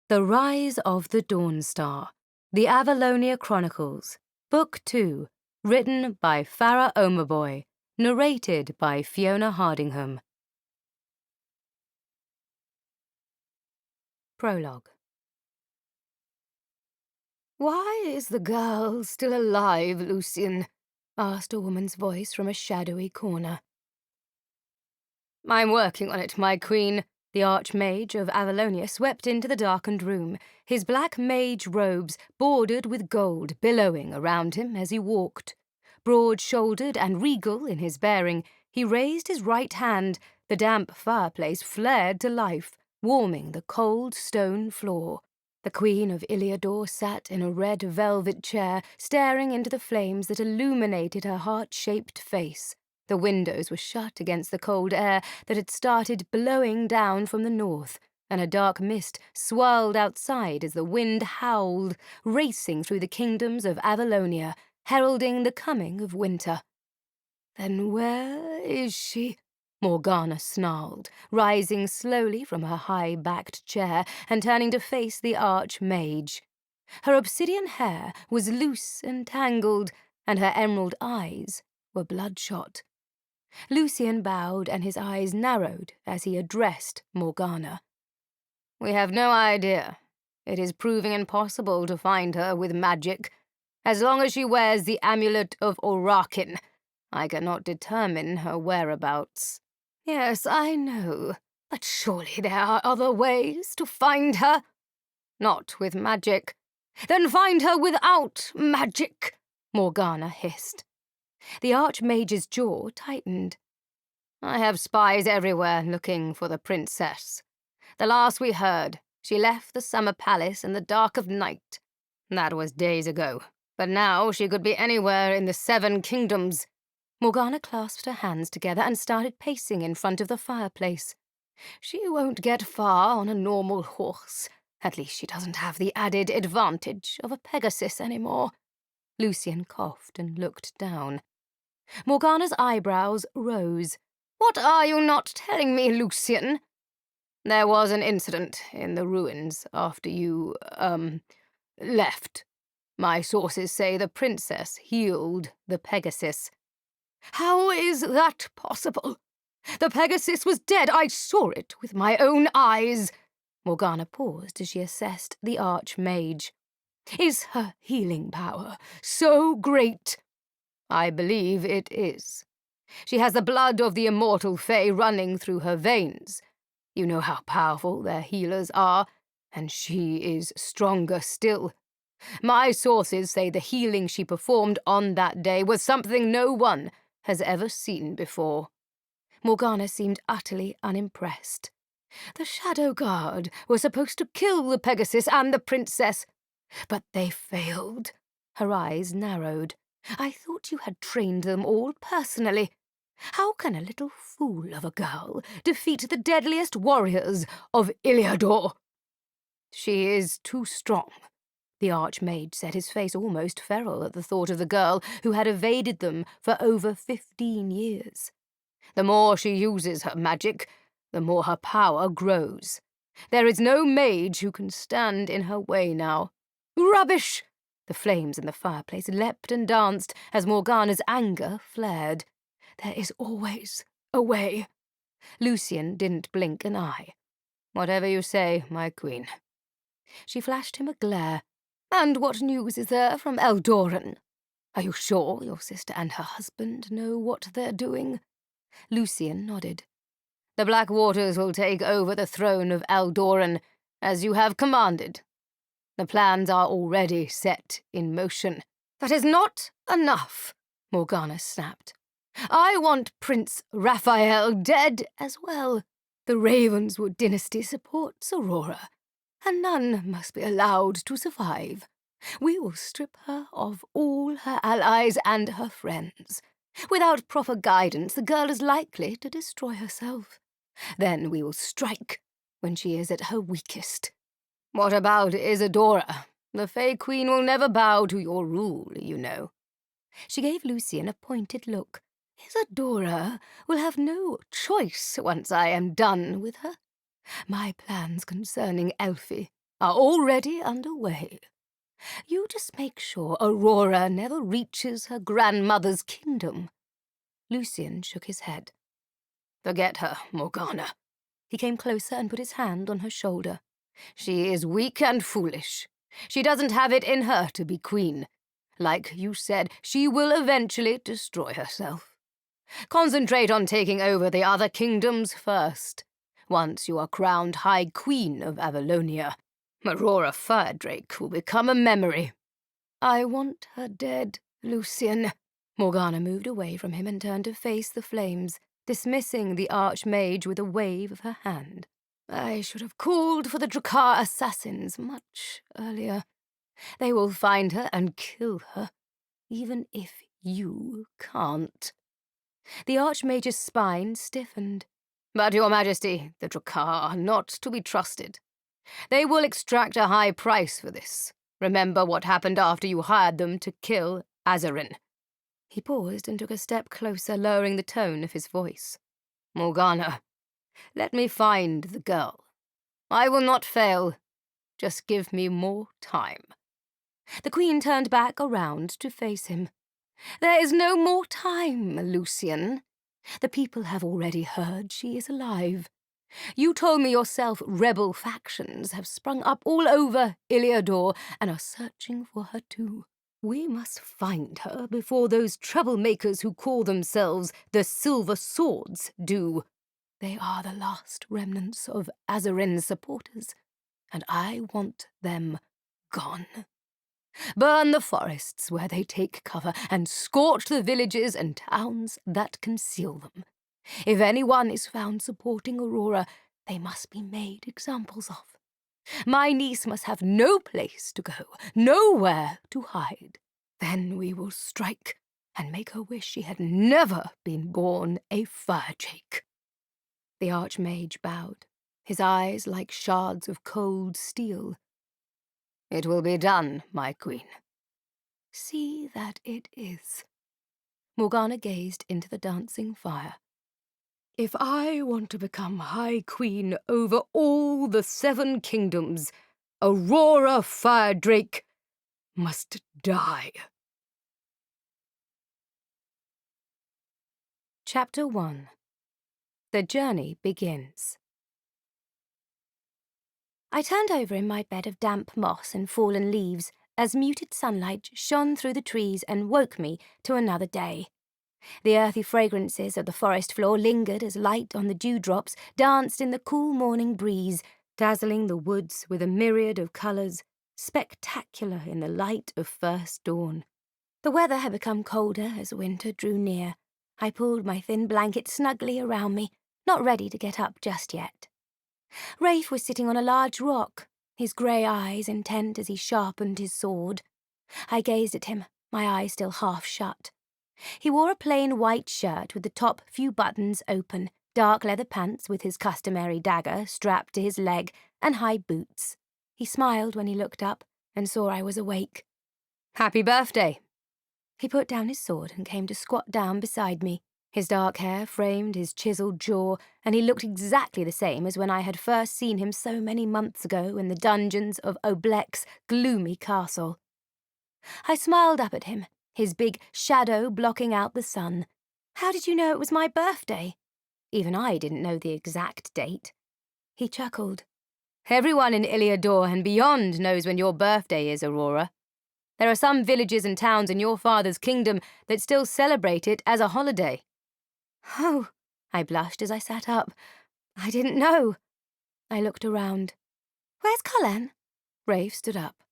The Rise of the Dawnstar, The Avalonia Chronicles, Book 2, written by Farah Oomerbhoy, narrated by Fiona Hardingham. Prologue. "Why is the girl still alive, Lucian?" asked a woman's voice from a shadowy corner. "I'm working on it, my queen." The Archmage of Avalonia swept into the darkened room, his black mage robes bordered with gold billowing around him as he walked. Broad-shouldered and regal in his bearing, he raised his right hand. The damp fireplace flared to life, warming the cold stone floor. The Queen of Iliador sat in a red velvet chair, staring into the flames that illuminated her heart-shaped face. The windows were shut against the cold air that had started blowing down from the north, and a dark mist swirled outside as the wind howled, racing through the kingdoms of Avalonia, heralding the coming of winter. "Then where is she?" Morgana snarled, rising slowly from her high-backed chair and turning to face the Archmage. Her obsidian hair was loose and tangled, and her emerald eyes were bloodshot. Lucian bowed and his eyes narrowed as he addressed Morgana. "We have no idea. It is proving impossible to find her with magic. As long as she wears the amulet of Orakin, I cannot determine her whereabouts." "Yes, I know, but surely there are other ways to find her." "Not with magic." "Then find her without magic," Morgana hissed. The Archmage's jaw tightened. "I have spies everywhere looking for the princess. The last we heard, she left the summer palace in the dark of night. That was days ago, but now she could be anywhere in the 7 kingdoms. Morgana clasped her hands together and started pacing in front of the fireplace. "She won't get far on a normal horse. At least she doesn't have the added advantage of a Pegasus anymore." Lucian coughed and looked down. Morgana's eyebrows rose. "What are you not telling me, Lucian?" "There was an incident in the ruins after you, left. My sources say the princess healed the Pegasus." "How is that possible? The Pegasus was dead. I saw it with my own eyes." Morgana paused as she assessed the Archmage. "Is her healing power so great?" "I believe it is. She has the blood of the immortal Fae running through her veins. You know how powerful their healers are, and she is stronger still. My sources say the healing she performed on that day was something no one has ever seen before." Morgana seemed utterly unimpressed. "The Shadow Guard were supposed to kill the Pegasus and the princess, but they failed." Her eyes narrowed. "I thought you had trained them all personally. How can a little fool of a girl defeat the deadliest warriors of Iliador?" "She is too strong," the Archmage said, his face almost feral at the thought of the girl who had evaded them for over 15 years. "The more she uses her magic, the more her power grows. There is no mage who can stand in her way now." "Rubbish!" The flames in the fireplace leapt and danced as Morgana's anger flared. "There is always a way." Lucian didn't blink an eye. "Whatever you say, my queen." She flashed him a glare. "And what news is there from Eldoran? Are you sure your sister and her husband know what they're doing?" Lucian nodded. "The Black Waters will take over the throne of Eldoran, as you have commanded. The plans are already set in motion." "That is not enough," Morgana snapped. "I want Prince Raphael dead as well. The Ravenswood dynasty supports Aurora, and none must be allowed to survive. We will strip her of all her allies and her friends. Without proper guidance, the girl is likely to destroy herself. Then we will strike when she is at her weakest." "What about Isadora? The Fae Queen will never bow to your rule, you know." She gave Lucian a pointed look. "Isadora will have no choice once I am done with her. My plans concerning Elfi are already underway. You just make sure Aurora never reaches her grandmother's kingdom." Lucian shook his head. "Forget her, Morgana." He came closer and put his hand on her shoulder. "She is weak and foolish. She doesn't have it in her to be queen. Like you said, she will eventually destroy herself. Concentrate on taking over the other kingdoms first. Once you are crowned High Queen of Avalonia, Aurora Firedrake will become a memory." "I want her dead, Lucian." Morgana moved away from him and turned to face the flames, dismissing the Archmage with a wave of her hand. "I should have called for the Drakkar assassins much earlier. They will find her and kill her, even if you can't." The Archmage's spine stiffened. "But, Your Majesty, the Drakkar are not to be trusted. They will extract a high price for this. Remember what happened after you hired them to kill Azarin." He paused and took a step closer, lowering the tone of his voice. "Morgana, let me find the girl. I will not fail. Just give me more time." The Queen turned back around to face him. "There is no more time, Lucian. The people have already heard she is alive. You told me yourself rebel factions have sprung up all over Iliador and are searching for her too. We must find her before those troublemakers who call themselves the Silver Swords do. They are the last remnants of Azarin's supporters, and I want them gone. Burn the forests where they take cover and scorch the villages and towns that conceal them. If anyone is found supporting Aurora, they must be made examples of. My niece must have no place to go, nowhere to hide. Then we will strike and make her wish she had never been born a Firedrake." The Archmage bowed, his eyes like shards of cold steel. "It will be done, my queen." "See that it is." Morgana gazed into the dancing fire. "If I want to become High Queen over all the 7 kingdoms, Aurora Firedrake must die." Chapter 1. The Journey Begins. I turned over in my bed of damp moss and fallen leaves as muted sunlight shone through the trees and woke me to another day. The earthy fragrances of the forest floor lingered as light on the dewdrops danced in the cool morning breeze, dazzling the woods with a myriad of colours, spectacular in the light of first dawn. The weather had become colder as winter drew near. I pulled my thin blanket snugly around me, not ready to get up just yet. Rafe was sitting on a large rock, his grey eyes intent as he sharpened his sword. I gazed at him, my eyes still half shut. He wore a plain white shirt with the top few buttons open, dark leather pants with his customary dagger strapped to his leg, and high boots. He smiled when he looked up and saw I was awake. "Happy birthday." He put down his sword and came to squat down beside me. His dark hair framed his chiselled jaw, and he looked exactly the same as when I had first seen him so many months ago in the dungeons of Oblek's gloomy castle. I smiled up at him, his big shadow blocking out the sun. "How did you know it was my birthday?" Even I didn't know the exact date. He chuckled. "Everyone in Iliador and beyond knows when your birthday is, Aurora. There are some villages and towns in your father's kingdom that still celebrate it as a holiday." "Oh," I blushed as I sat up. "I didn't know." I looked around. "Where's Cullen?" Rafe stood up.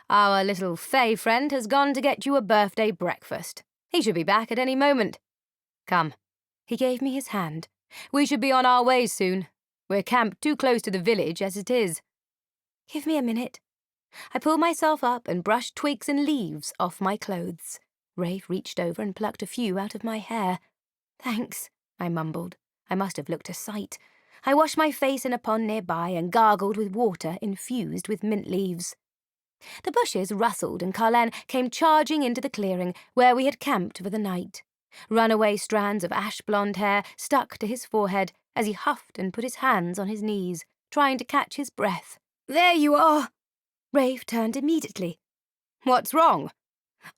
"Our little Fae friend has gone to get you a birthday breakfast. He should be back at any moment. Come." He gave me his hand. "We should be on our way soon. We're camped too close to the village as it is." "Give me a minute." I pulled myself up and brushed twigs and leaves off my clothes. Rafe reached over and plucked a few out of my hair. "Thanks," I mumbled. I must have looked a sight. I washed my face in a pond nearby and gargled with water infused with mint leaves. The bushes rustled and Carlen came charging into the clearing where we had camped for the night. Runaway strands of ash-blonde hair stuck to his forehead as he huffed and put his hands on his knees, trying to catch his breath. There you are. Rafe turned immediately. What's wrong?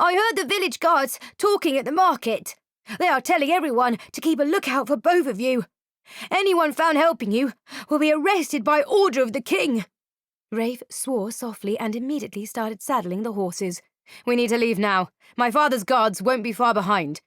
I heard the village guards talking at the market. They are telling everyone to keep a lookout for both of you. Anyone found helping you will be arrested by order of the king. Rafe swore softly and immediately started saddling the horses. We need to leave now. My father's guards won't be far behind.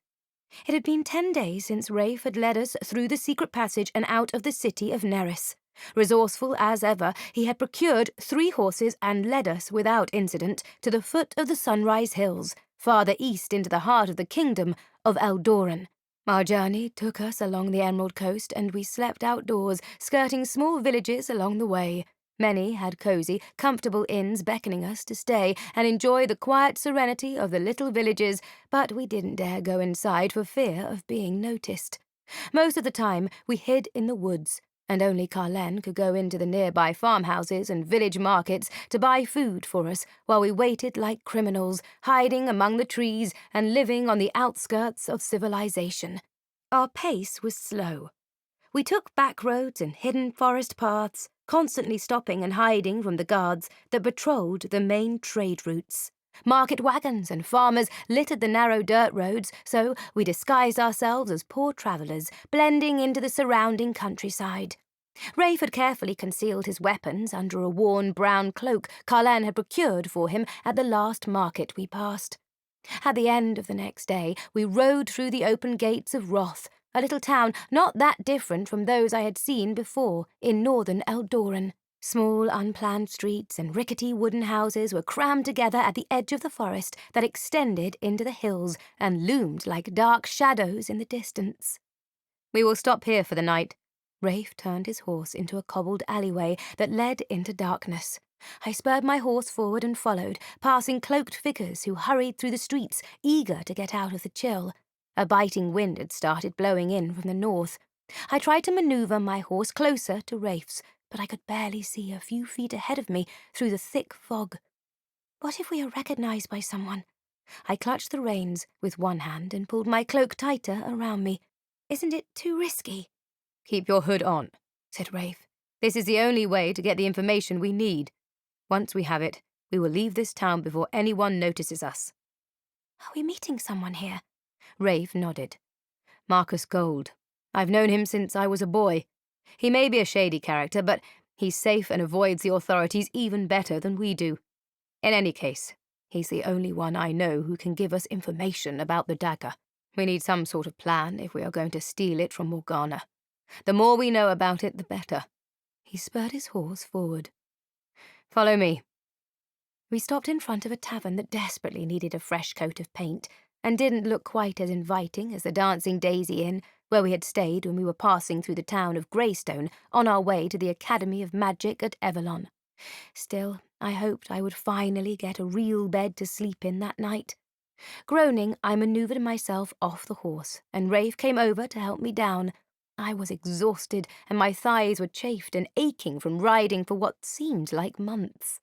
It had been 10 days since Rafe had led us through the secret passage and out of the city of Neris. Resourceful as ever, he had procured 3 horses and led us without incident to the foot of the Sunrise Hills, farther east into the heart of the kingdom of Eldoran. Our journey took us along the Emerald Coast, and we slept outdoors, skirting small villages along the way. Many had cosy, comfortable inns beckoning us to stay and enjoy the quiet serenity of the little villages, but we didn't dare go inside for fear of being noticed. Most of the time, we hid in the woods, and only Carlen could go into the nearby farmhouses and village markets to buy food for us while we waited like criminals, hiding among the trees and living on the outskirts of civilization. Our pace was slow. We took back roads and hidden forest paths, constantly stopping and hiding from the guards that patrolled the main trade routes. Market wagons and farmers littered the narrow dirt roads, so we disguised ourselves as poor travellers, blending into the surrounding countryside. Rafe had carefully concealed his weapons under a worn brown cloak Carlen had procured for him at the last market we passed. At the end of the next day, we rode through the open gates of Roth, a little town not that different from those I had seen before in northern Eldoran. Small, unplanned streets and rickety wooden houses were crammed together at the edge of the forest that extended into the hills and loomed like dark shadows in the distance. We will stop here for the night. Rafe turned his horse into a cobbled alleyway that led into darkness. I spurred my horse forward and followed, passing cloaked figures who hurried through the streets, eager to get out of the chill. A biting wind had started blowing in from the north. I tried to maneuver my horse closer to Rafe's, but I could barely see a few feet ahead of me through the thick fog. What if we are recognized by someone? I clutched the reins with one hand and pulled my cloak tighter around me. Isn't it too risky? Keep your hood on, said Rafe. This is the only way to get the information we need. Once we have it, we will leave this town before anyone notices us. Are we meeting someone here? Rafe nodded. Marcus Gold. I've known him since I was a boy. He may be a shady character, but he's safe and avoids the authorities even better than we do. In any case, he's the only one I know who can give us information about the dagger. We need some sort of plan if we are going to steal it from Morgana. The more we know about it, the better. He spurred his horse forward. Follow me. We stopped in front of a tavern that desperately needed a fresh coat of paint and didn't look quite as inviting as the Dancing Daisy Inn, where we had stayed when we were passing through the town of Greystone on our way to the Academy of Magic at Avalon. Still, I hoped I would finally get a real bed to sleep in that night. Groaning, I manoeuvred myself off the horse, and Rafe came over to help me down. I was exhausted, and my thighs were chafed and aching from riding for what seemed like months.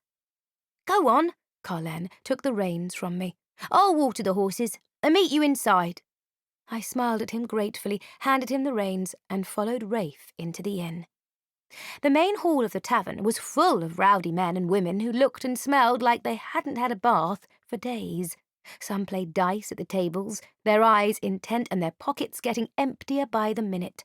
Go on, Carlen took the reins from me. I'll water the horses and meet you inside. I smiled at him gratefully, handed him the reins, and followed Rafe into the inn. The main hall of the tavern was full of rowdy men and women who looked and smelled like they hadn't had a bath for days. Some played dice at the tables, their eyes intent and their pockets getting emptier by the minute.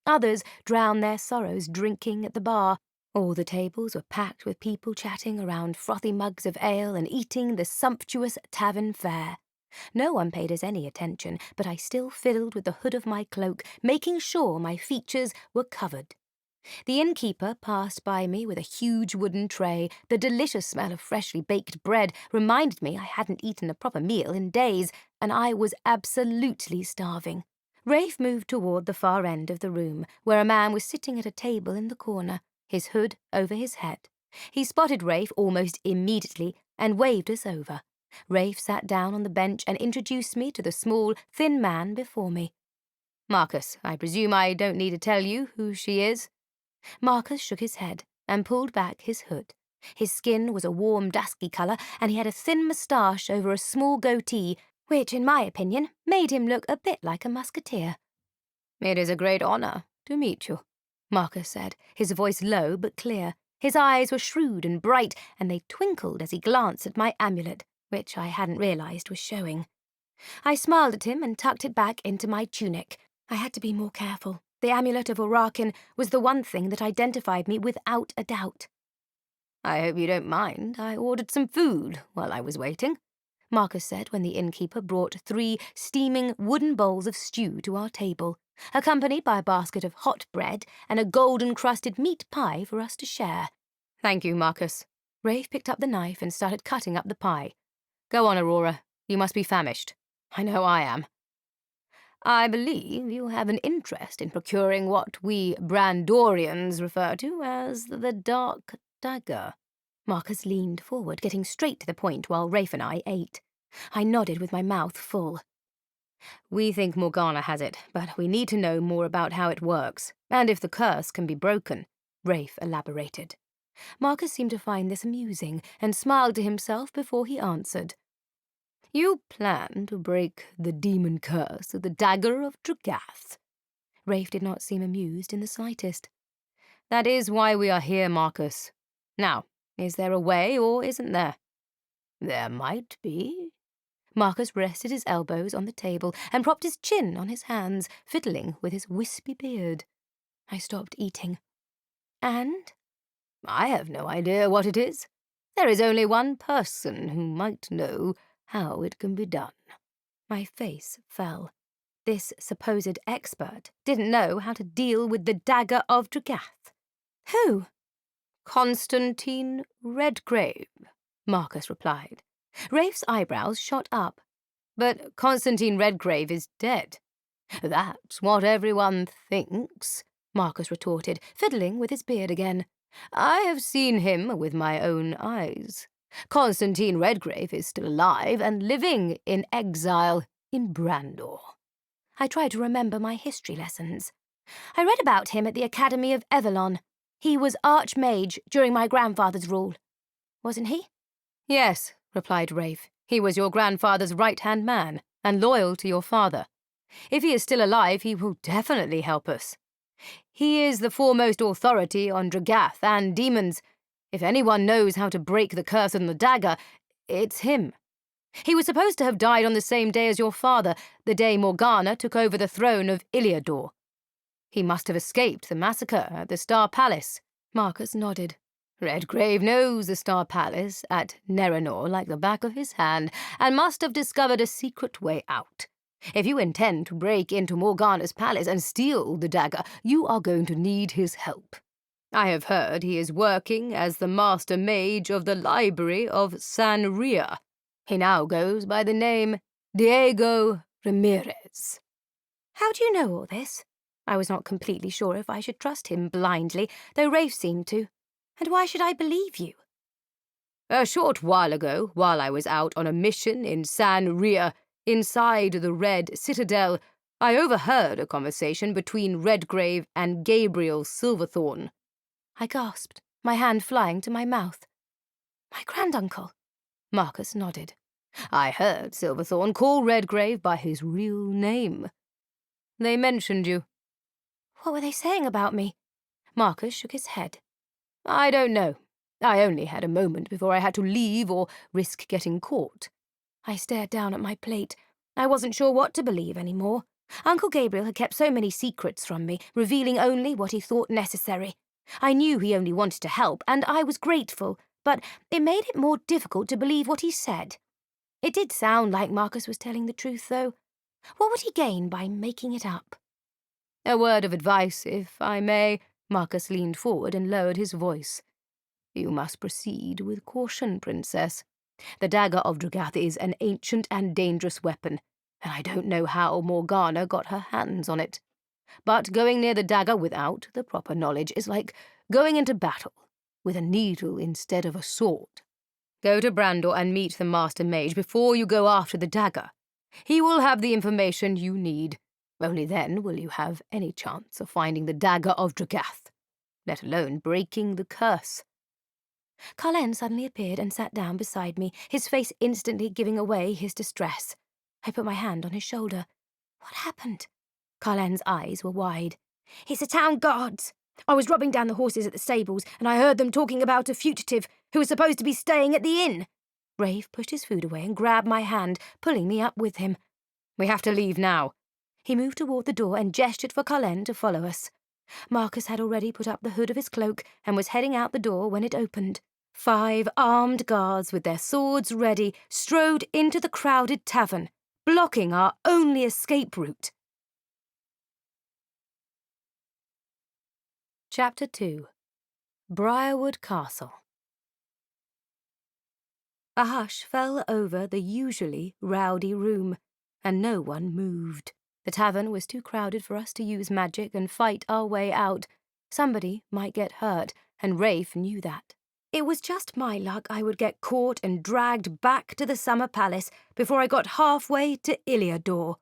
Others drowned their sorrows drinking at the bar. All the tables were packed with people chatting around frothy mugs of ale and eating the sumptuous tavern fare. No one paid us any attention, but I still fiddled with the hood of my cloak, making sure my features were covered. The innkeeper passed by me with a huge wooden tray. The delicious smell of freshly baked bread reminded me I hadn't eaten a proper meal in days, and I was absolutely starving. Rafe moved toward the far end of the room, where a man was sitting at a table in the corner, his hood over his head. He spotted Rafe almost immediately and waved us over. Rafe sat down on the bench and introduced me to the small, thin man before me. Marcus, I presume I don't need to tell you who she is? Marcus shook his head and pulled back his hood. His skin was a warm, dusky colour, and he had a thin moustache over a small goatee, which, in my opinion, made him look a bit like a musketeer. It is a great honour to meet you, Marcus said, his voice low but clear. His eyes were shrewd and bright, and they twinkled as he glanced at my amulet, which I hadn't realized was showing. I smiled at him and tucked it back into my tunic. I had to be more careful. The amulet of Orakin was the one thing that identified me without a doubt. "I hope you don't mind. I ordered some food while I was waiting," Marcus said when the innkeeper brought 3 steaming wooden bowls of stew to our table, accompanied by a basket of hot bread and a golden-crusted meat pie for us to share. "Thank you, Marcus." Rafe picked up the knife and started cutting up the pie. "Go on, Aurora. You must be famished. I know I am." "I believe you have an interest in procuring what we Brandorians refer to as the Dark Dagger." Marcus leaned forward, getting straight to the point while Rafe and I ate. I nodded with my mouth full. "We think Morgana has it, but we need to know more about how it works, and if the curse can be broken," Rafe elaborated. Marcus seemed to find this amusing, and smiled to himself before he answered. "You plan to break the demon curse of the Dagger of Dragath?" Rafe did not seem amused in the slightest. "That is why we are here, Marcus. Now, is there a way, or isn't there?" "There might be." Marcus rested his elbows on the table and propped his chin on his hands, fiddling with his wispy beard. I stopped eating. "And?" "I have no idea what it is. There is only one person who might know how it can be done." My face fell. This supposed expert didn't know how to deal with the Dagger of Dragath. "Who?" "Constantine Redgrave," Marcus replied. Rafe's eyebrows shot up. "But Constantine Redgrave is dead." "That's what everyone thinks," Marcus retorted, fiddling with his beard again. "I have seen him with my own eyes. Constantine Redgrave is still alive and living in exile in Brandor." I tried to remember my history lessons. "I read about him at the Academy of Avalon. He was Archmage during my grandfather's rule. Wasn't he?" "Yes," replied Rafe. "He was your grandfather's right-hand man, and loyal to your father. If he is still alive, he will definitely help us. He is the foremost authority on Dragath and demons. If anyone knows how to break the curse on the dagger, it's him. He was supposed to have died on the same day as your father, the day Morgana took over the throne of Iliador. He must have escaped the massacre at the Star Palace." Marcus nodded. "Redgrave knows the Star Palace at Nerenor like the back of his hand, and must have discovered a secret way out. If you intend to break into Morgana's palace and steal the dagger, you are going to need his help. I have heard he is working as the master mage of the Library of San Ria. He now goes by the name Diego Ramirez." "How do you know all this?" I was not completely sure if I should trust him blindly, though Rafe seemed to. "And why should I believe you?" "A short while ago, while I was out on a mission in San Ria, inside the Red Citadel, I overheard a conversation between Redgrave and Gabriel Silverthorn." I gasped, my hand flying to my mouth. "My granduncle?" Marcus nodded. "I heard Silverthorn call Redgrave by his real name. They mentioned you." "What were they saying about me?" Marcus shook his head. "I don't know. I only had a moment before I had to leave or risk getting caught." I stared down at my plate. I wasn't sure what to believe anymore. Uncle Gabriel had kept so many secrets from me, revealing only what he thought necessary. I knew he only wanted to help, and I was grateful, but it made it more difficult to believe what he said. It did sound like Marcus was telling the truth, though. What would he gain by making it up? "A word of advice, if I may." Marcus leaned forward and lowered his voice. "You must proceed with caution, Princess. The dagger of Dragath is an ancient and dangerous weapon, and I don't know how Morgana got her hands on it. But going near the dagger without the proper knowledge is like going into battle with a needle instead of a sword. Go to Brandor and meet the Master Mage before you go after the dagger. He will have the information you need. Only then will you have any chance of finding the dagger of Dragath, let alone breaking the curse." Carlen suddenly appeared and sat down beside me, his face instantly giving away his distress. I put my hand on his shoulder. "What happened?" Carlen's eyes were wide. "It's the town guards," I was rubbing down the horses at the stables, and I heard them talking about a fugitive who was supposed to be staying at the inn. Rafe pushed his food away and grabbed my hand, pulling me up with him. We have to leave now. He moved toward the door and gestured for Cullen to follow us. Marcus had already put up the hood of his cloak and was heading out the door when it opened. 5 armed guards with their swords ready strode into the crowded tavern, blocking our only escape route. Chapter 2. Briarwood Castle. A hush fell over the usually rowdy room, and no one moved. The tavern was too crowded for us to use magic and fight our way out. Somebody might get hurt, and Rafe knew that. It was just my luck I would get caught and dragged back to the Summer Palace before I got halfway to Iliador.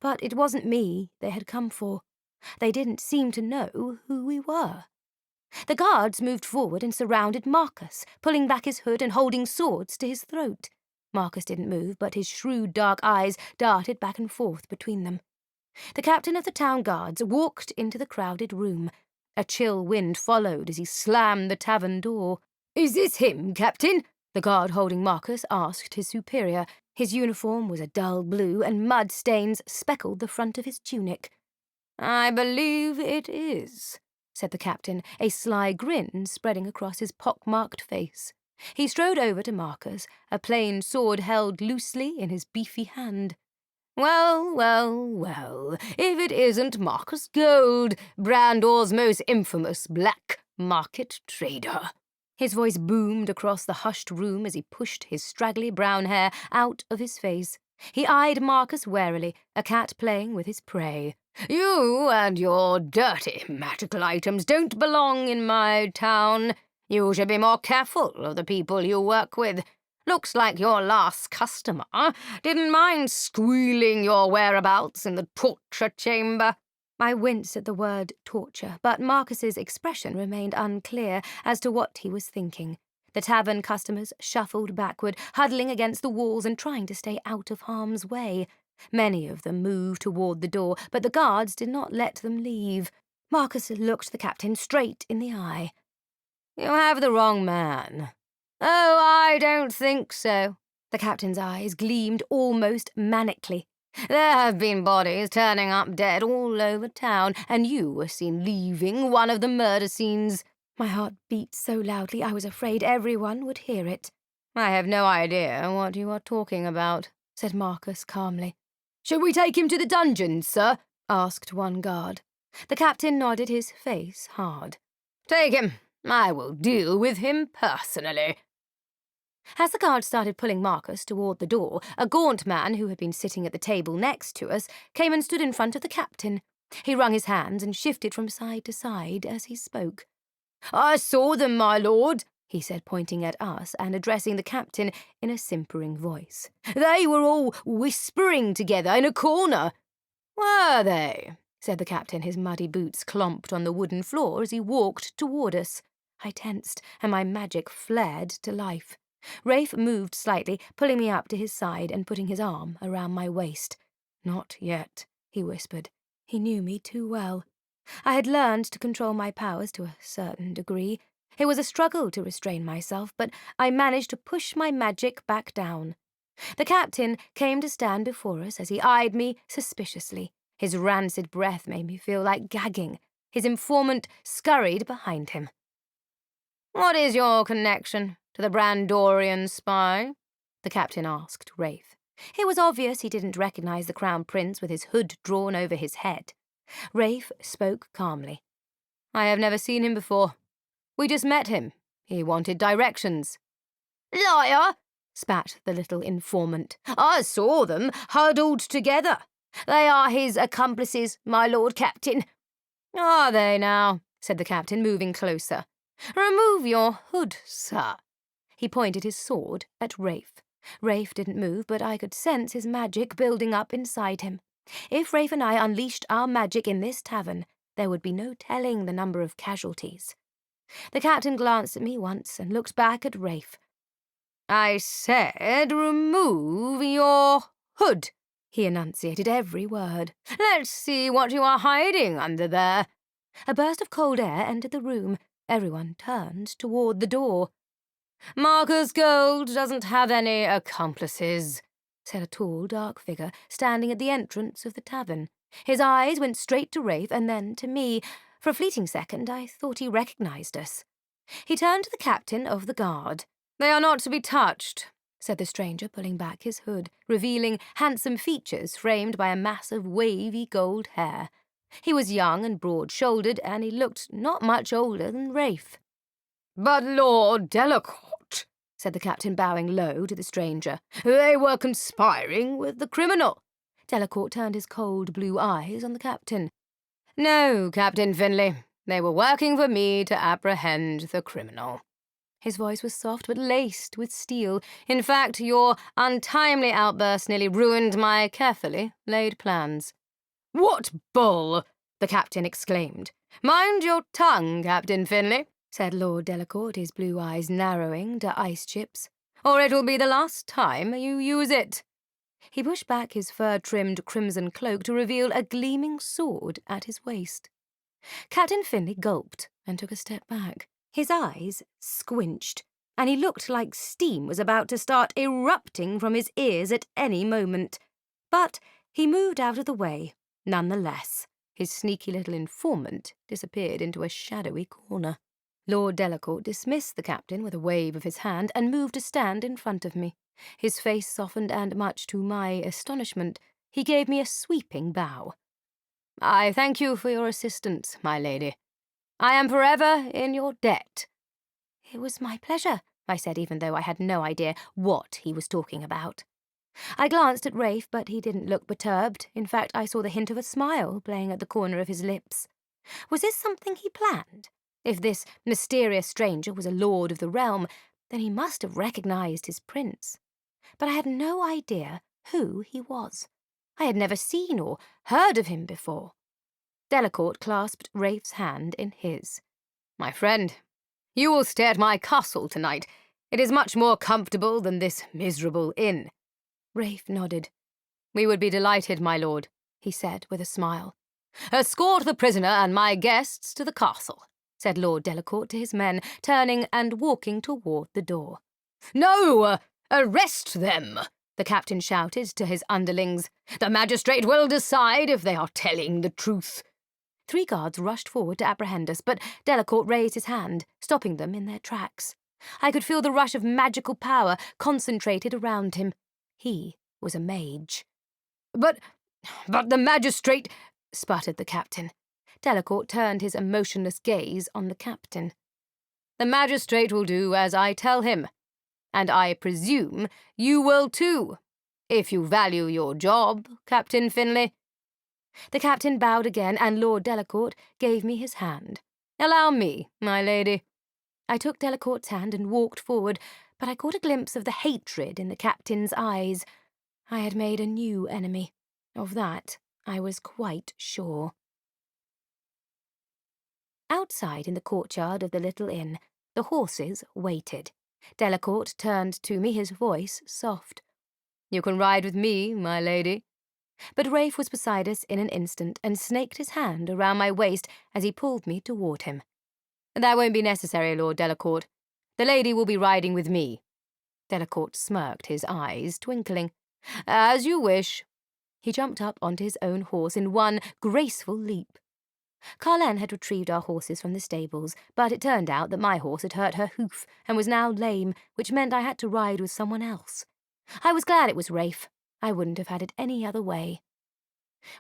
But it wasn't me they had come for. They didn't seem to know who we were. The guards moved forward and surrounded Marcus, pulling back his hood and holding swords to his throat. Marcus didn't move, but his shrewd dark eyes darted back and forth between them. The captain of the town guards walked into the crowded room. A chill wind followed as he slammed the tavern door. "Is this him, Captain?" the guard holding Marcus asked his superior. His uniform was a dull blue, and mud stains speckled the front of his tunic. "I believe it is," said the captain, a sly grin spreading across his pock-marked face. He strode over to Marcus, a plain sword held loosely in his beefy hand. "Well, well, well, if it isn't Marcus Gold, Brandor's most infamous black market trader." His voice boomed across the hushed room as he pushed his straggly brown hair out of his face. He eyed Marcus warily, a cat playing with his prey. "You and your dirty magical items don't belong in my town. You should be more careful of the people you work with. Looks like your last customer didn't mind squealing your whereabouts in the torture chamber." I winced at the word torture, but Marcus's expression remained unclear as to what he was thinking. The tavern customers shuffled backward, huddling against the walls and trying to stay out of harm's way. Many of them moved toward the door, but the guards did not let them leave. Marcus looked the captain straight in the eye. "You have the wrong man." "Oh, I don't think so." The captain's eyes gleamed almost manically. "There have been bodies turning up dead all over town, and you were seen leaving one of the murder scenes." My heart beat so loudly I was afraid everyone would hear it. "I have no idea what you are talking about," said Marcus calmly. "Should we take him to the dungeons, sir?" asked one guard. The captain nodded, his face hard. "Take him. I will deal with him personally." As the guard started pulling Marcus toward the door, a gaunt man who had been sitting at the table next to us came and stood in front of the captain. He wrung his hands and shifted from side to side as he spoke. "I saw them, my lord," he said, pointing at us and addressing the captain in a simpering voice. "They were all whispering together in a corner." "Were they?" said the captain, his muddy boots clomped on the wooden floor as he walked toward us. I tensed, and my magic flared to life. Rafe moved slightly, pulling me up to his side and putting his arm around my waist. "Not yet," he whispered. He knew me too well. I had learned to control my powers to a certain degree. It was a struggle to restrain myself, but I managed to push my magic back down. The captain came to stand before us as he eyed me suspiciously. His rancid breath made me feel like gagging. His informant scurried behind him. "What is your connection to the Brandorian spy?" the captain asked Rafe. It was obvious he didn't recognize the crown prince with his hood drawn over his head. Rafe spoke calmly. "I have never seen him before. We just met him. He wanted directions." "Liar!" spat the little informant. "I saw them huddled together. They are his accomplices, my lord captain." "Are they now?" said the captain, moving closer. "Remove your hood, sir." He pointed his sword at Rafe. Rafe didn't move, but I could sense his magic building up inside him. If Rafe and I unleashed our magic in this tavern, there would be no telling the number of casualties. The captain glanced at me once and looked back at Rafe. "I said remove your hood," he enunciated every word. "Let's see what you are hiding under there." A burst of cold air entered the room. Everyone turned toward the door. "Marcus Gold doesn't have any accomplices," said a tall, dark figure standing at the entrance of the tavern. His eyes went straight to Rafe and then to me. For a fleeting second, I thought he recognized us. He turned to the captain of the guard. "They are not to be touched," said the stranger, pulling back his hood, revealing handsome features framed by a mass of wavy gold hair. He was young and broad-shouldered, and he looked not much older than Rafe. "But Lord Delacourt," said the captain, bowing low to the stranger, "they were conspiring with the criminal." Delacourt turned his cold blue eyes on the captain. "No, Captain Finlay, they were working for me to apprehend the criminal." His voice was soft but laced with steel. "In fact, your untimely outburst nearly ruined my carefully laid plans." "What bull!" the captain exclaimed. "Mind your tongue, Captain Finlay," said Lord Delacourt, his blue eyes narrowing to ice chips, "or it will be the last time you use it." He pushed back his fur-trimmed crimson cloak to reveal a gleaming sword at his waist. Captain Finlay gulped and took a step back. His eyes squinched, and he looked like steam was about to start erupting from his ears at any moment. But he moved out of the way, nonetheless. His sneaky little informant disappeared into a shadowy corner. Lord Delacourt dismissed the captain with a wave of his hand and moved to stand in front of me. His face softened, and much to my astonishment, he gave me a sweeping bow. "I thank you for your assistance, my lady. I am forever in your debt." "It was my pleasure," I said, even though I had no idea what he was talking about. I glanced at Rafe, but he didn't look perturbed. In fact, I saw the hint of a smile playing at the corner of his lips. Was this something he planned? If this mysterious stranger was a lord of the realm, then he must have recognized his prince. But I had no idea who he was. I had never seen or heard of him before. Delacourt clasped Rafe's hand in his. "My friend, you will stay at my castle tonight. It is much more comfortable than this miserable inn." Rafe nodded. "We would be delighted, my lord," he said with a smile. "Escort the prisoner and my guests to the castle," said Lord Delacourt to his men, turning and walking toward the door. "No! Arrest them!" the captain shouted to his underlings. "The magistrate will decide if they are telling the truth." 3 guards rushed forward to apprehend us, but Delacourt raised his hand, stopping them in their tracks. I could feel the rush of magical power concentrated around him. He was a mage. But the magistrate," sputtered the captain. Delacourt turned his emotionless gaze on the captain. "The magistrate will do as I tell him, and I presume you will too, if you value your job, Captain Finlay." The captain bowed again, and Lord Delacourt gave me his hand. "Allow me, my lady." I took Delacourt's hand and walked forward, but I caught a glimpse of the hatred in the captain's eyes. I had made a new enemy. Of that I was quite sure. Outside in the courtyard of the little inn, the horses waited. Delacourt turned to me, his voice soft. "You can ride with me, my lady." But Rafe was beside us in an instant and snaked his hand around my waist as he pulled me toward him. "That won't be necessary, Lord Delacourt. The lady will be riding with me." Delacourt smirked, his eyes twinkling. "As you wish." He jumped up onto his own horse in one graceful leap. Carlene had retrieved our horses from the stables, but it turned out that my horse had hurt her hoof and was now lame, which meant I had to ride with someone else. I was glad it was Rafe. I wouldn't have had it any other way.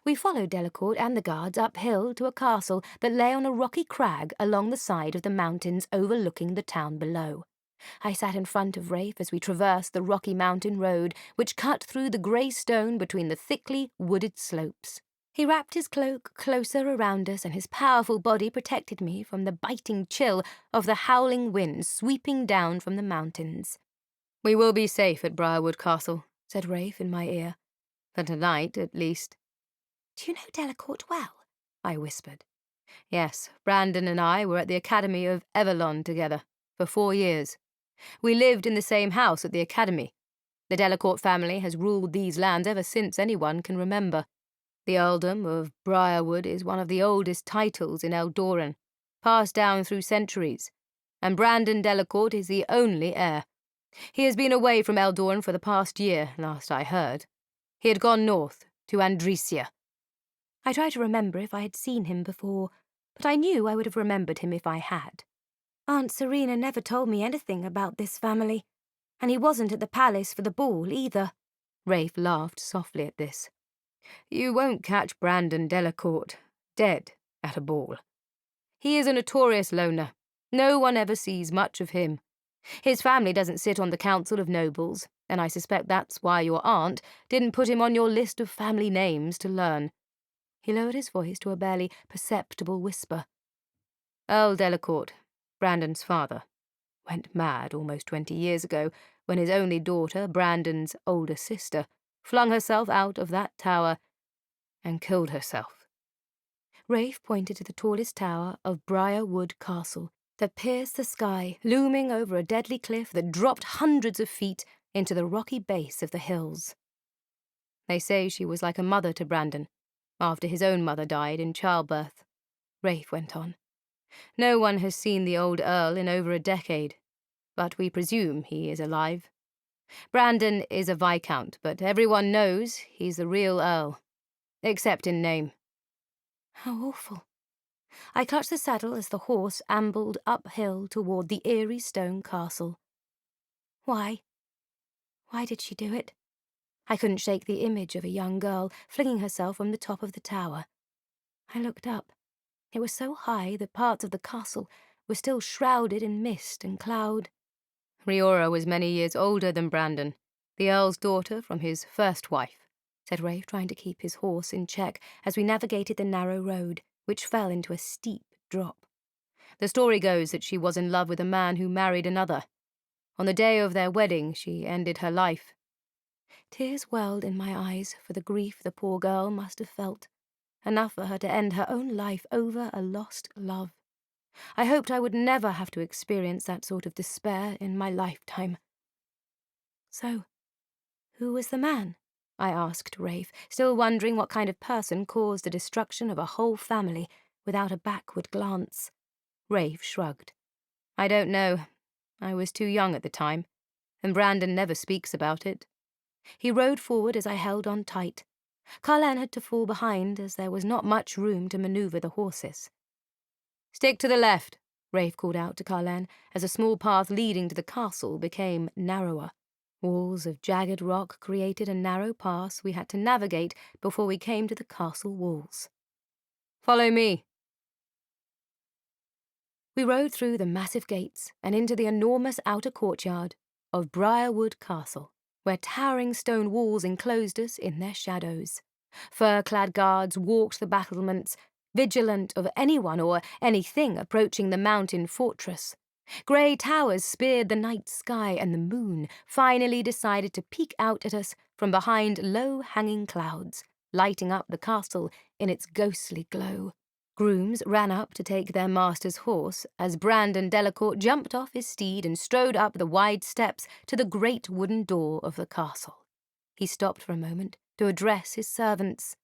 We followed Delacourt and the guards uphill to a castle that lay on a rocky crag along the side of the mountains overlooking the town below. I sat in front of Rafe as we traversed the rocky mountain road which cut through the grey stone between the thickly wooded slopes. He wrapped his cloak closer around us, and his powerful body protected me from the biting chill of the howling wind sweeping down from the mountains. "We will be safe at Briarwood Castle," said Rafe in my ear. "For tonight, at least." "Do you know Delacourt well?" I whispered. "Yes, Brandon and I were at the Academy of Avalon together for 4 years. We lived in the same house at the Academy. The Delacourt family has ruled these lands ever since anyone can remember. The earldom of Briarwood is one of the oldest titles in Eldoran, passed down through centuries, and Brandon Delacourt is the only heir. He has been away from Eldoran for the past year, last I heard. He had gone north, to Andresia. I tried to remember if I had seen him before, but I knew I would have remembered him if I had. Aunt Serena never told me anything about this family, and he wasn't at the palace for the ball either. Rafe laughed softly at this. You won't catch Brandon Delacourt dead at a ball. He is a notorious loner. No one ever sees much of him. His family doesn't sit on the council of nobles, and I suspect that's why your aunt didn't put him on your list of family names to learn. He lowered his voice to a barely perceptible whisper. Earl Delacourt, Brandon's father, went mad almost 20 years ago when his only daughter, Brandon's older sister, flung herself out of that tower and killed herself. Rafe pointed to the tallest tower of Briarwood Castle that pierced the sky, looming over a deadly cliff that dropped hundreds of feet into the rocky base of the hills. They say she was like a mother to Brandon, after his own mother died in childbirth. Rafe went on. No one has seen the old Earl in over a decade, but we presume he is alive. Brandon is a viscount, but everyone knows he's the real Earl, except in name. How awful. I clutched the saddle as the horse ambled uphill toward the eerie stone castle. Why? Why did she do it? I couldn't shake the image of a young girl flinging herself from the top of the tower. I looked up. It was so high that parts of the castle were still shrouded in mist and cloud. Riora was many years older than Brandon, the Earl's daughter from his first wife, said Rafe, trying to keep his horse in check as we navigated the narrow road, which fell into a steep drop. The story goes that she was in love with a man who married another. On the day of their wedding, she ended her life. Tears welled in my eyes for the grief the poor girl must have felt, enough for her to end her own life over a lost love. I hoped I would never have to experience that sort of despair in my lifetime. So, who was the man? I asked Rafe, still wondering what kind of person caused the destruction of a whole family without a backward glance. Rafe shrugged. I don't know. I was too young at the time, and Brandon never speaks about it. He rode forward as I held on tight. Carlin had to fall behind as there was not much room to maneuver the horses. Stick to the left, Rafe called out to Carlin as a small path leading to the castle became narrower. Walls of jagged rock created a narrow pass we had to navigate before we came to the castle walls. Follow me. We rode through the massive gates and into the enormous outer courtyard of Briarwood Castle, where towering stone walls enclosed us in their shadows. Fur-clad guards walked the battlements, vigilant of anyone or anything approaching the mountain fortress. Grey towers speared the night sky, and the moon finally decided to peek out at us from behind low-hanging clouds, lighting up the castle in its ghostly glow. Grooms ran up to take their master's horse as Brandon Delacourt jumped off his steed and strode up the wide steps to the great wooden door of the castle. He stopped for a moment to address his servants.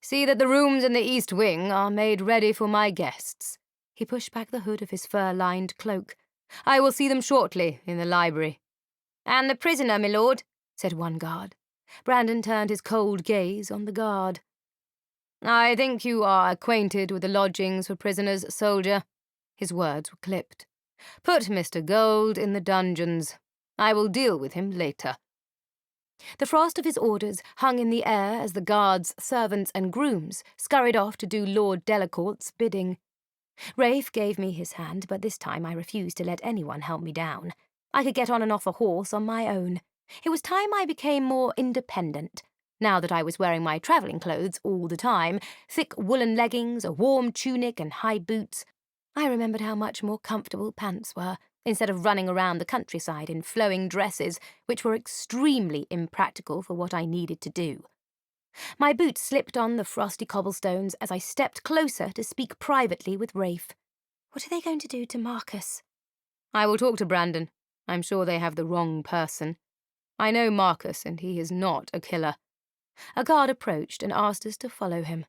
See that the rooms in the east wing are made ready for my guests. He pushed back the hood of his fur-lined cloak. I will see them shortly in the library. And the prisoner, my lord, said one guard. Brandon turned his cold gaze on the guard. I think you are acquainted with the lodgings for prisoners, soldier. His words were clipped. Put Mr. Gold in the dungeons. I will deal with him later. The frost of his orders hung in the air as the guards, servants, and grooms scurried off to do Lord Delacourt's bidding. Rafe gave me his hand, but this time I refused to let anyone help me down. I could get on and off a horse on my own. It was time I became more independent. Now that I was wearing my travelling clothes all the time, thick woolen leggings, a warm tunic, and high boots, I remembered how much more comfortable pants were, instead of running around the countryside in flowing dresses, which were extremely impractical for what I needed to do. My boots slipped on the frosty cobblestones as I stepped closer to speak privately with Rafe. What are they going to do to Marcus? I will talk to Brandon. I'm sure they have the wrong person. I know Marcus, and he is not a killer. A guard approached and asked us to follow him.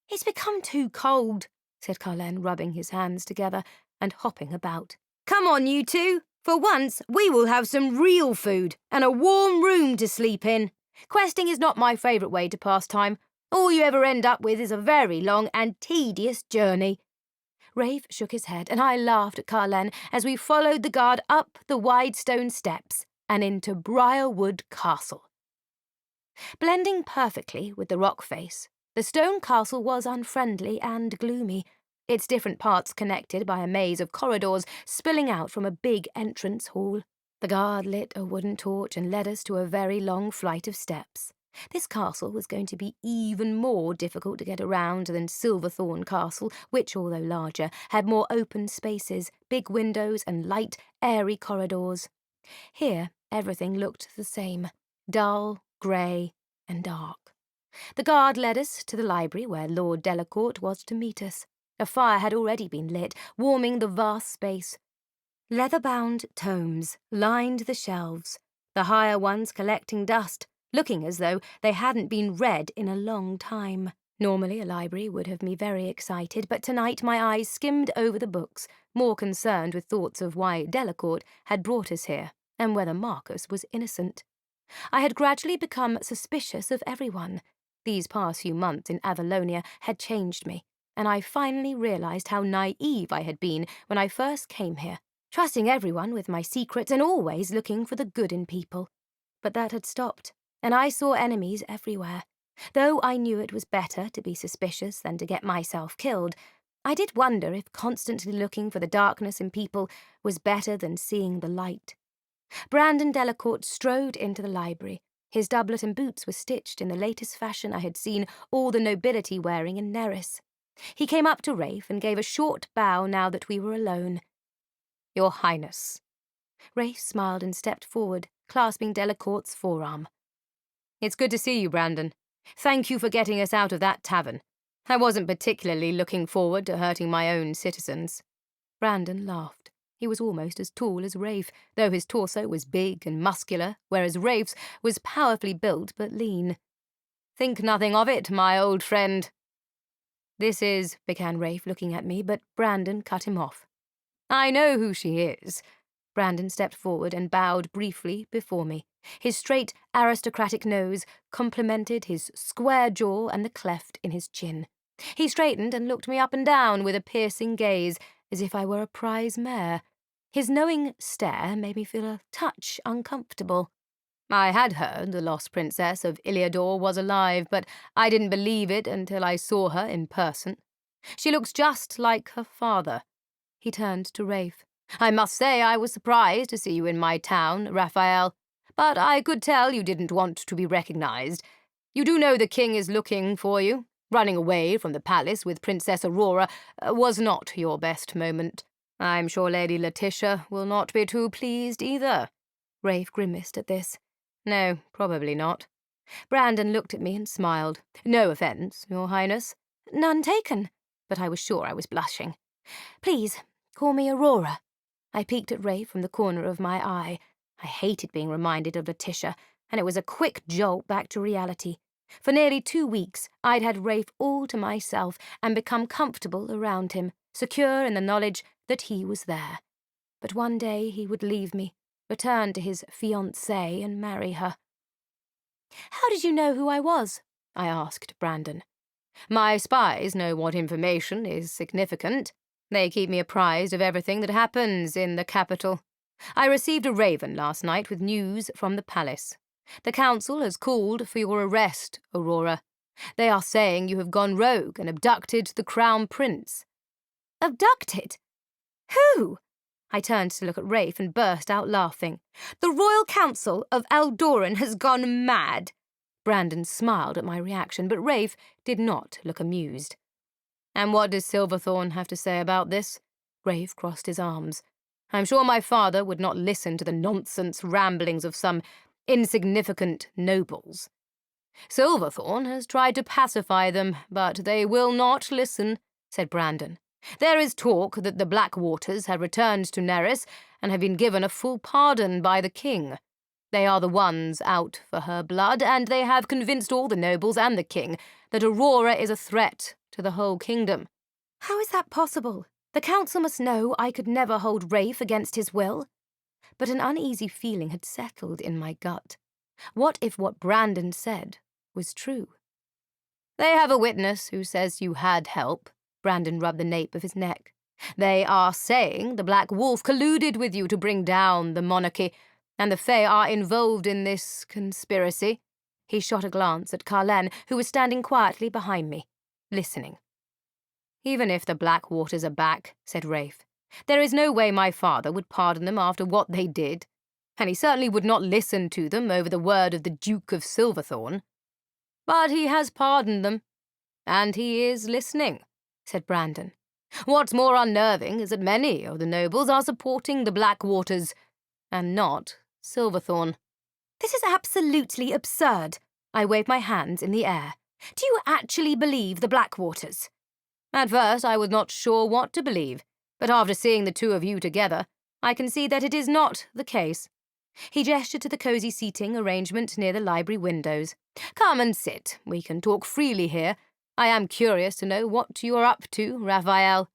"It's become too cold," said Carlen, rubbing his hands together and hopping about. "Come on, you two. For once, we will have some real food and a warm room to sleep in. Questing is not my favourite way to pass time. All you ever end up with is a very long and tedious journey." Rafe shook his head, and I laughed at Carlen as we followed the guard up the wide stone steps and into Briarwood Castle. Blending perfectly with the rock face, the stone castle was unfriendly and gloomy, its different parts connected by a maze of corridors spilling out from a big entrance hall. The guard lit a wooden torch and led us to a very long flight of steps. This castle was going to be even more difficult to get around than Silverthorn Castle, which, although larger, had more open spaces, big windows, and light, airy corridors. Here, everything looked the same, dull, grey, and dark. The guard led us to the library where Lord Delacourt was to meet us. A fire had already been lit, warming the vast space. Leather-bound tomes lined the shelves, the higher ones collecting dust, looking as though they hadn't been read in a long time. Normally a library would have me very excited, but tonight my eyes skimmed over the books, more concerned with thoughts of why Delacourt had brought us here, and whether Marcus was innocent. I had gradually become suspicious of everyone. These past few months in Avalonia had changed me, and I finally realised how naive I had been when I first came here, trusting everyone with my secrets and always looking for the good in people. But that had stopped, and I saw enemies everywhere. Though I knew it was better to be suspicious than to get myself killed, I did wonder if constantly looking for the darkness in people was better than seeing the light. Brandon Delacourt strode into the library. His doublet and boots were stitched in the latest fashion I had seen all the nobility wearing in Neris. He came up to Rafe and gave a short bow now that we were alone. "Your Highness." Rafe smiled and stepped forward, clasping Delacourt's forearm. "It's good to see you, Brandon. Thank you for getting us out of that tavern. I wasn't particularly looking forward to hurting my own citizens." Brandon laughed. He was almost as tall as Rafe, though his torso was big and muscular, whereas Rafe's was powerfully built but lean. "Think nothing of it, my old friend." "This is," began Rafe, looking at me, but Brandon cut him off. "I know who she is." Brandon stepped forward and bowed briefly before me. His straight, aristocratic nose complemented his square jaw and the cleft in his chin. He straightened and looked me up and down with a piercing gaze, as if I were a prize mare. His knowing stare made me feel a touch uncomfortable. "I had heard the lost princess of Iliador was alive, but I didn't believe it until I saw her in person. She looks just like her father." He turned to Rafe. "I must say I was surprised to see you in my town, Raphael, but I could tell you didn't want to be recognized. You do know the king is looking for you. Running away from the palace with Princess Aurora was not your best moment. I'm sure Lady Letitia will not be too pleased either." Rafe grimaced at this. "No, probably not." Brandon looked at me and smiled. "No offence, Your Highness." "None taken," but I was sure I was blushing. "Please, call me Aurora." I peeked at Rafe from the corner of my eye. I hated being reminded of Letitia, and it was a quick jolt back to reality. For nearly 2 weeks, I'd had Rafe all to myself and become comfortable around him, secure in the knowledge that he was there. But one day he would leave me, return to his fiancée and marry her. "How did you know who I was?" I asked Brandon. "My spies know what information is significant. They keep me apprised of everything that happens in the capital. I received a raven last night with news from the palace. The council has called for your arrest, Aurora. They are saying you have gone rogue and abducted the crown prince." "Abducted? Who?" I turned to look at Rafe and burst out laughing. "The Royal Council of Aldoran has gone mad." Brandon smiled at my reaction, but Rafe did not look amused. "And what does Silverthorn have to say about this?" Rafe crossed his arms. "I'm sure my father would not listen to the nonsense ramblings of some insignificant nobles. Silverthorn has tried to pacify them, but they will not listen," said Brandon. "There is talk that the Black Waters have returned to Neris and have been given a full pardon by the king. They are the ones out for her blood, and they have convinced all the nobles and the king that Aurora is a threat to the whole kingdom. How is that possible? The council must know I could never hold Rafe against his will. But an uneasy feeling had settled in my gut. What if what Brandon said was true? They have a witness who says you had help. Brandon rubbed the nape of his neck. They are saying the Black Wolf colluded with you to bring down the monarchy, and the Fae are involved in this conspiracy. He shot a glance at Carlen, who was standing quietly behind me, listening. Even if the Black Waters are back, said Rafe, there is no way my father would pardon them after what they did, and he certainly would not listen to them over the word of the Duke of Silverthorn. But he has pardoned them, and he is listening, said Brandon. What's more unnerving is that many of the nobles are supporting the Black Waters, and not Silverthorn. This is absolutely absurd. I waved my hands in the air. Do you actually believe the Black Waters? At first I was not sure what to believe, but after seeing the two of you together, I can see that it is not the case. He gestured to the cosy seating arrangement near the library windows. Come and sit. We can talk freely here. I am curious to know what you are up to, Raphael.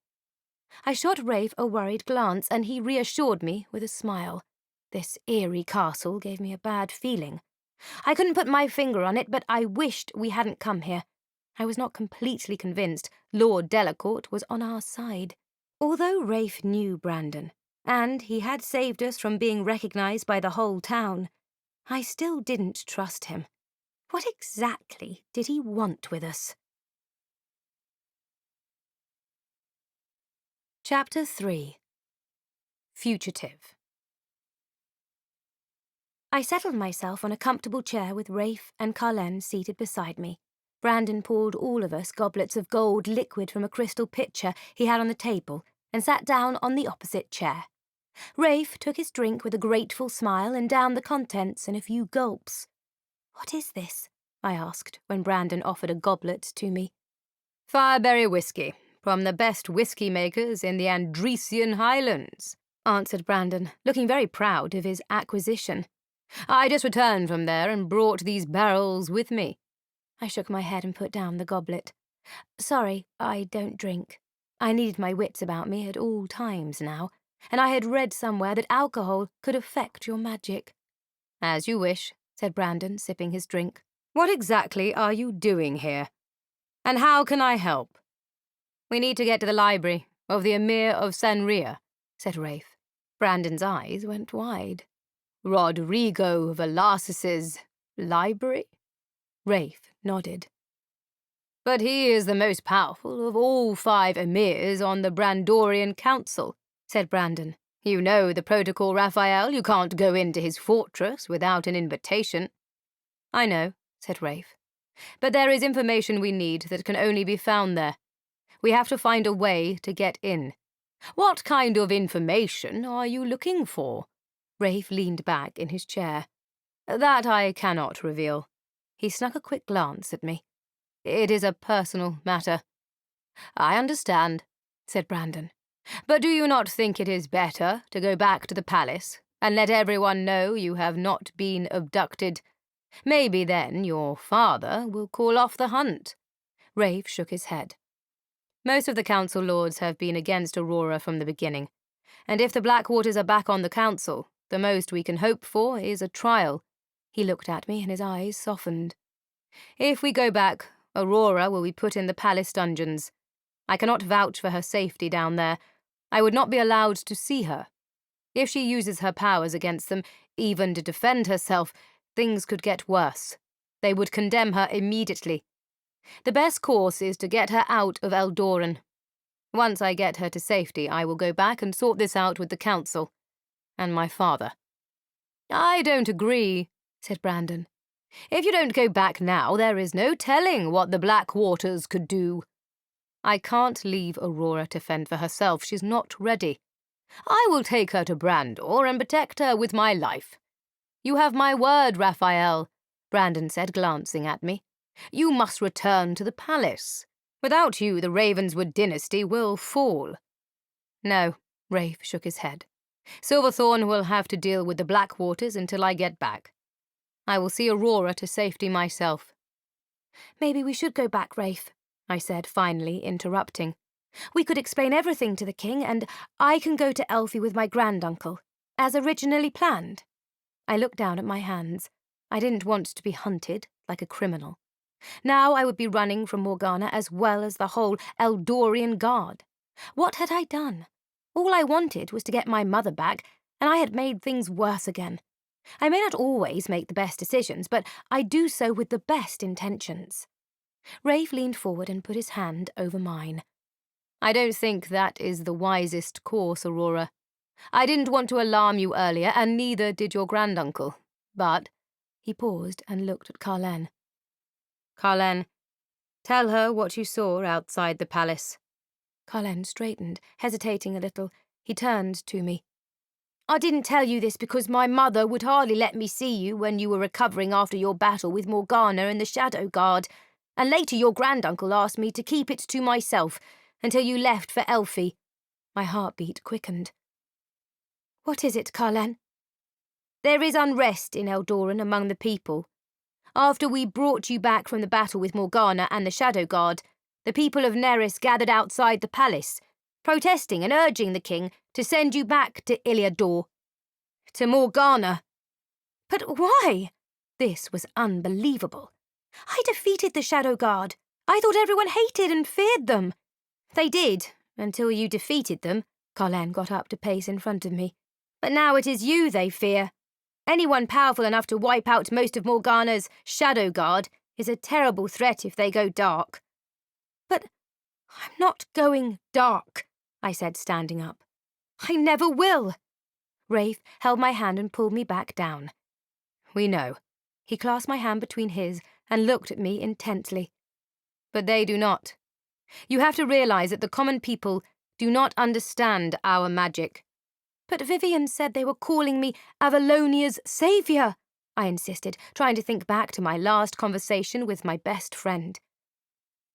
I shot Rafe a worried glance, and he reassured me with a smile. This eerie castle gave me a bad feeling. I couldn't put my finger on it, but I wished we hadn't come here. I was not completely convinced Lord Delacourt was on our side. Although Rafe knew Brandon, and he had saved us from being recognized by the whole town, I still didn't trust him. What exactly did he want with us? Chapter 3. Fugitive. I settled myself on a comfortable chair with Rafe and Carlen seated beside me. Brandon poured all of us goblets of gold liquid from a crystal pitcher he had on the table and sat down on the opposite chair. Rafe took his drink with a grateful smile and downed the contents in a few gulps. "What is this?" I asked when Brandon offered a goblet to me. "Fireberry whiskey, from the best whiskey makers in the Andresian Highlands," answered Brandon, looking very proud of his acquisition. "I just returned from there and brought these barrels with me." I shook my head and put down the goblet. "Sorry, I don't drink. I needed my wits about me at all times now, and I had read somewhere that alcohol could affect your magic." "As you wish," said Brandon, sipping his drink. "What exactly are you doing here? And how can I help?" "We need to get to the library of the Emir of Sanria," said Rafe. Brandon's eyes went wide. "Rodrigo Velasquez's library?" Rafe nodded. "But he is the most powerful of all 5 emirs on the Brandorian Council," said Brandon. "You know the protocol, Raphael. You can't go into his fortress without an invitation." "I know," said Rafe. "But there is information we need that can only be found there. We have to find a way to get in." "What kind of information are you looking for?" Rafe leaned back in his chair. "That I cannot reveal." He snuck a quick glance at me. "It is a personal matter." "I understand," said Brandon. "But do you not think it is better to go back to the palace and let everyone know you have not been abducted? Maybe then your father will call off the hunt." Rafe shook his head. "Most of the council lords have been against Aurora from the beginning, and if the Blackwaters are back on the council, the most we can hope for is a trial." He looked at me and his eyes softened. "If we go back, Aurora will be put in the palace dungeons. I cannot vouch for her safety down there. I would not be allowed to see her. If she uses her powers against them, even to defend herself, things could get worse. They would condemn her immediately. The best course is to get her out of Eldoran. Once I get her to safety, I will go back and sort this out with the council and my father." "I don't agree," said Brandon. "If you don't go back now, there is no telling what the Black Waters could do." "I can't leave Aurora to fend for herself. She's not ready." "I will take her to Brandor and protect her with my life." "You have my word, Raphael," Brandon said, glancing at me. "You must return to the palace. Without you, the Ravenswood dynasty will fall." "No," Rafe shook his head. Silverthorn will have to deal with the Blackwaters until I get back. I will see Aurora to safety myself." "Maybe we should go back, Rafe," I said, finally interrupting. "We could explain everything to the king, and I can go to Elfi with my granduncle, as originally planned." I looked down at my hands. I didn't want to be hunted like a criminal. Now I would be running from Morgana as well as the whole Eldorian Guard. What had I done? All I wanted was to get my mother back, and I had made things worse again. I may not always make the best decisions, but I do so with the best intentions. Rafe leaned forward and put his hand over mine. "I don't think that is the wisest course, Aurora. I didn't want to alarm you earlier, and neither did your granduncle. But—" He paused and looked at Carlene. "Carlene, tell her what you saw outside the palace." Carlene straightened, hesitating a little. He turned to me. "I didn't tell you this because my mother would hardly let me see you when you were recovering after your battle with Morgana and the Shadow Guard, and later your granduncle asked me to keep it to myself until you left for Elfi." My heartbeat quickened. "What is it, Carlene?" "There is unrest in Eldoran among the people. After we brought you back from the battle with Morgana and the Shadow Guard, the people of Neris gathered outside the palace, protesting and urging the king to send you back to Iliador. To Morgana." "But why?" This was unbelievable. "I defeated the Shadow Guard. I thought everyone hated and feared them." "They did, until you defeated them." Carlene got up to pace in front of me. "But now it is you they fear. Anyone powerful enough to wipe out most of Morgana's Shadow Guard is a terrible threat if they go dark." "But I'm not going dark," I said, standing up. "I never will." Rafe held my hand and pulled me back down. "We know." He clasped my hand between his and looked at me intently. "But they do not. You have to realize that the common people do not understand our magic." "But Vivian said they were calling me Avalonia's savior," I insisted, trying to think back to my last conversation with my best friend.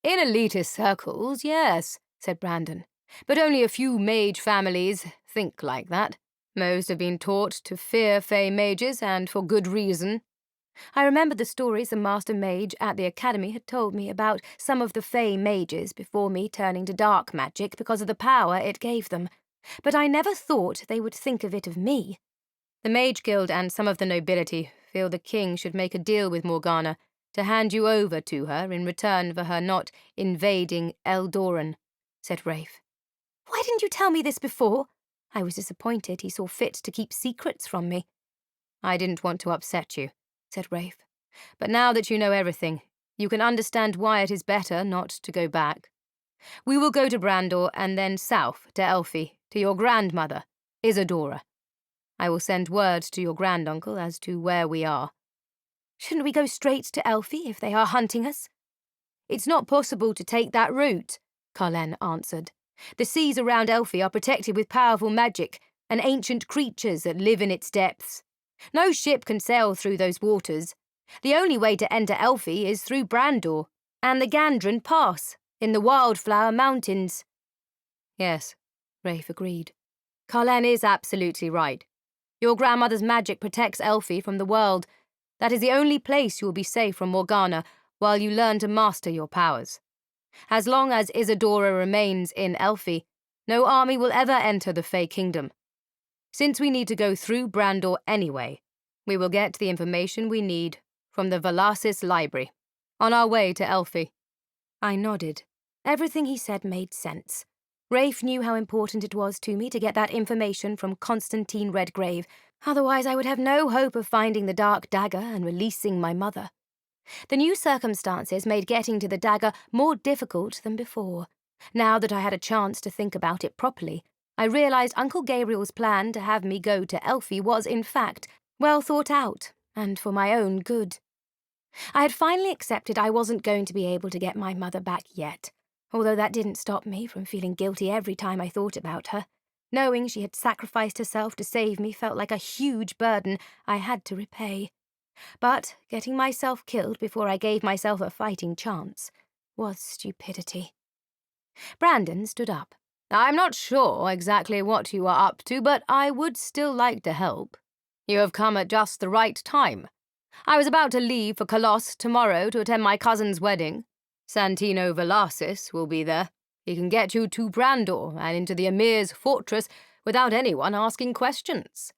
"In elitist circles, yes," said Brandon. "But only a few mage families think like that. Most have been taught to fear fey mages, and for good reason." I remembered the stories the master mage at the academy had told me about some of the fey mages before me turning to dark magic because of the power it gave them. But I never thought they would think of it of me. "The Mage Guild and some of the nobility feel the king should make a deal with Morgana to hand you over to her in return for her not invading Eldoran," said Rafe. "Why didn't you tell me this before?" I was disappointed he saw fit to keep secrets from me. "I didn't want to upset you," said Rafe. "But now that you know everything, you can understand why it is better not to go back. We will go to Brandor and then south to Elfi, to your grandmother, Isadora. I will send word to your granduncle as to where we are." "Shouldn't we go straight to Elfi if they are hunting us?" "It's not possible to take that route," Carlene answered. "The seas around Elfi are protected with powerful magic and ancient creatures that live in its depths. No ship can sail through those waters. The only way to enter Elfi is through Brandor and the Gandran Pass in the Wildflower Mountains." "Yes," Rafe agreed. "Carlene is absolutely right. Your grandmother's magic protects Elfi from the world. That is the only place you will be safe from Morgana while you learn to master your powers. As long as Isadora remains in Elfi, no army will ever enter the Fey Kingdom. Since we need to go through Brandor anyway, we will get the information we need from the Valasis Library on our way to Elfi." I nodded. Everything he said made sense. Rafe knew how important it was to me to get that information from Constantine Redgrave, otherwise I would have no hope of finding the Dark Dagger and releasing my mother. The new circumstances made getting to the dagger more difficult than before. Now that I had a chance to think about it properly, I realized Uncle Gabriel's plan to have me go to Elfi was, in fact, well thought out, and for my own good. I had finally accepted I wasn't going to be able to get my mother back yet, although that didn't stop me from feeling guilty every time I thought about her. Knowing she had sacrificed herself to save me felt like a huge burden I had to repay. But getting myself killed before I gave myself a fighting chance was stupidity. Brandon stood up. I'm not sure exactly what you are up to, but I would still like to help. You have come at just the right time. I was about to leave for Colossus tomorrow to attend my cousin's wedding. Santino Velasquez will be there. He can get you to Brandor and into the Emir's fortress without anyone asking questions.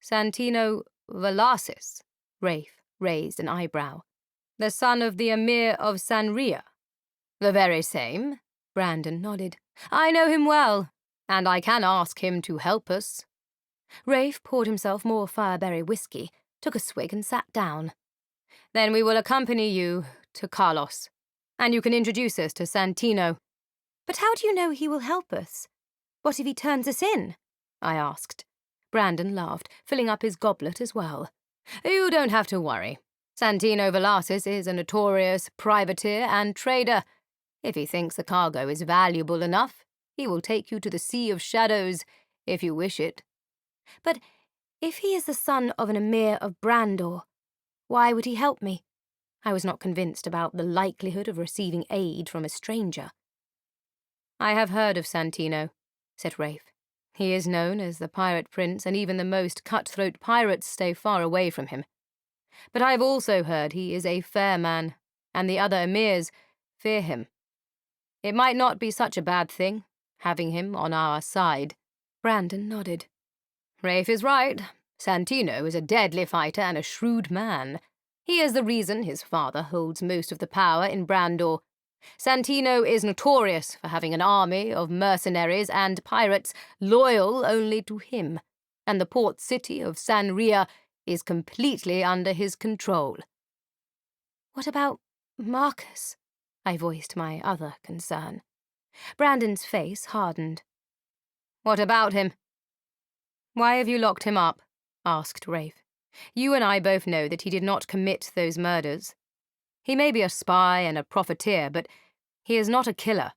Santino Velasquez, Rafe raised an eyebrow. The son of the Emir of Sanria. The very same, Brandon nodded. I know him well, and I can ask him to help us. Rafe poured himself more fireberry whiskey, took a swig and sat down. Then we will accompany you to Carlos, and you can introduce us to Santino. But how do you know he will help us? What if he turns us in? I asked. Brandon laughed, filling up his goblet as well. You don't have to worry. Santino Velasquez is a notorious privateer and trader. If he thinks the cargo is valuable enough, he will take you to the Sea of Shadows, if you wish it. But if he is the son of an Emir of Brandor, why would he help me? I was not convinced about the likelihood of receiving aid from a stranger. I have heard of Santino, said Rafe. He is known as the Pirate Prince, and even the most cutthroat pirates stay far away from him. But I have also heard he is a fair man, and the other emirs fear him. It might not be such a bad thing, having him on our side. Brandon nodded. Rafe is right. Santino is a deadly fighter and a shrewd man. He is the reason his father holds most of the power in Brandor. Santino is notorious for having an army of mercenaries and pirates loyal only to him, and the port city of Sanria is completely under his control. What about Marcus? I voiced my other concern. Brandon's face hardened. What about him? Why have you locked him up? Asked Rafe. You and I both know that he did not commit those murders. He may be a spy and a profiteer, but he is not a killer.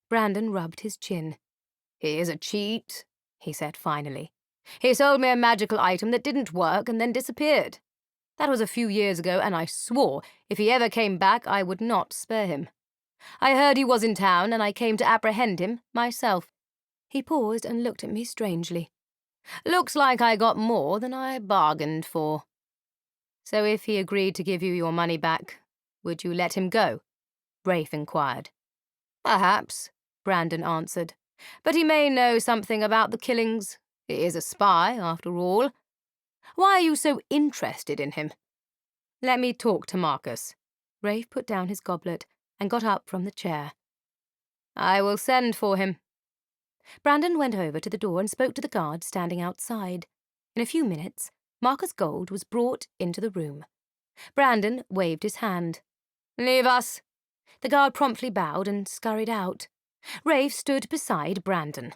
Brandon rubbed his chin. He is a cheat, he said finally. He sold me a magical item that didn't work and then disappeared. That was a few years ago, and I swore if he ever came back I would not spare him. I heard he was in town, and I came to apprehend him myself. He paused and looked at me strangely. Looks like I got more than I bargained for. So if he agreed to give you your money back, would you let him go? Rafe inquired. Perhaps, Brandon answered. But he may know something about the killings. He is a spy, after all. Why are you so interested in him? Let me talk to Marcus. Rafe put down his goblet and got up from the chair. I will send for him. Brandon went over to the door and spoke to the guard standing outside. In a few minutes, Marcus Gold was brought into the room. Brandon waved his hand. Leave us. The guard promptly bowed and scurried out. Rafe stood beside Brandon.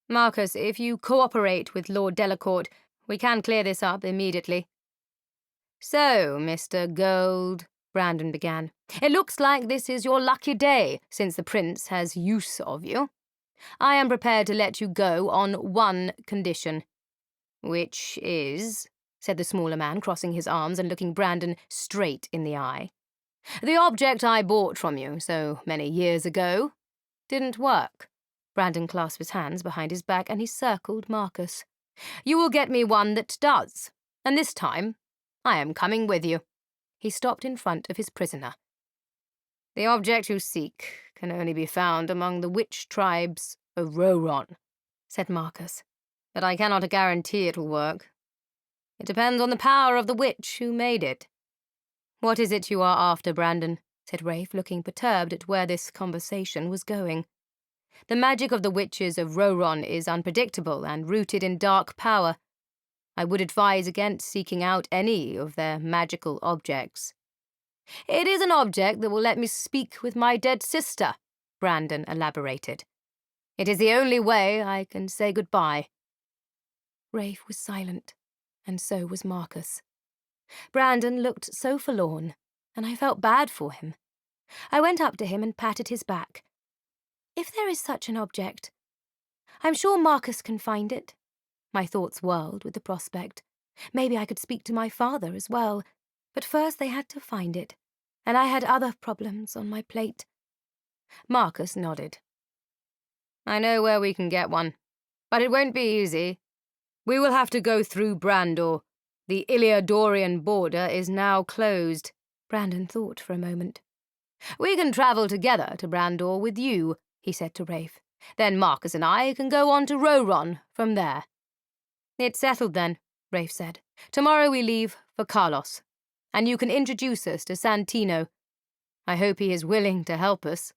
Marcus, if you cooperate with Lord Delacourt, we can clear this up immediately. So, Mr. Gold, Brandon began, it looks like this is your lucky day, since the prince has use of you. I am prepared to let you go on one condition. Which is, said the smaller man, crossing his arms and looking Brandon straight in the eye. The object I bought from you so many years ago didn't work. Brandon clasped his hands behind his back and he circled Marcus. You will get me one that does, and this time I am coming with you. He stopped in front of his prisoner. The object you seek can only be found among the witch tribes of Roron, said Marcus, but I cannot guarantee it will work. It depends on the power of the witch who made it. What is it you are after, Brandon? Said Rafe, looking perturbed at where this conversation was going. The magic of the witches of Roron is unpredictable and rooted in dark power. I would advise against seeking out any of their magical objects. It is an object that will let me speak with my dead sister, Brandon elaborated. It is the only way I can say goodbye. Rafe was silent, and so was Marcus. Brandon looked so forlorn, and I felt bad for him. I went up to him and patted his back. If there is such an object, I'm sure Marcus can find it. My thoughts whirled with the prospect. Maybe I could speak to my father as well, but first they had to find it, and I had other problems on my plate. Marcus nodded. I know where we can get one, but it won't be easy. We will have to go through Brandor. The Iliadorian border is now closed. Brandon thought for a moment. We can travel together to Brandor with you, he said to Rafe. Then Marcus and I can go on to Roron from there. It's settled then, Rafe said. Tomorrow we leave for Carlos, and you can introduce us to Santino. I hope he is willing to help us.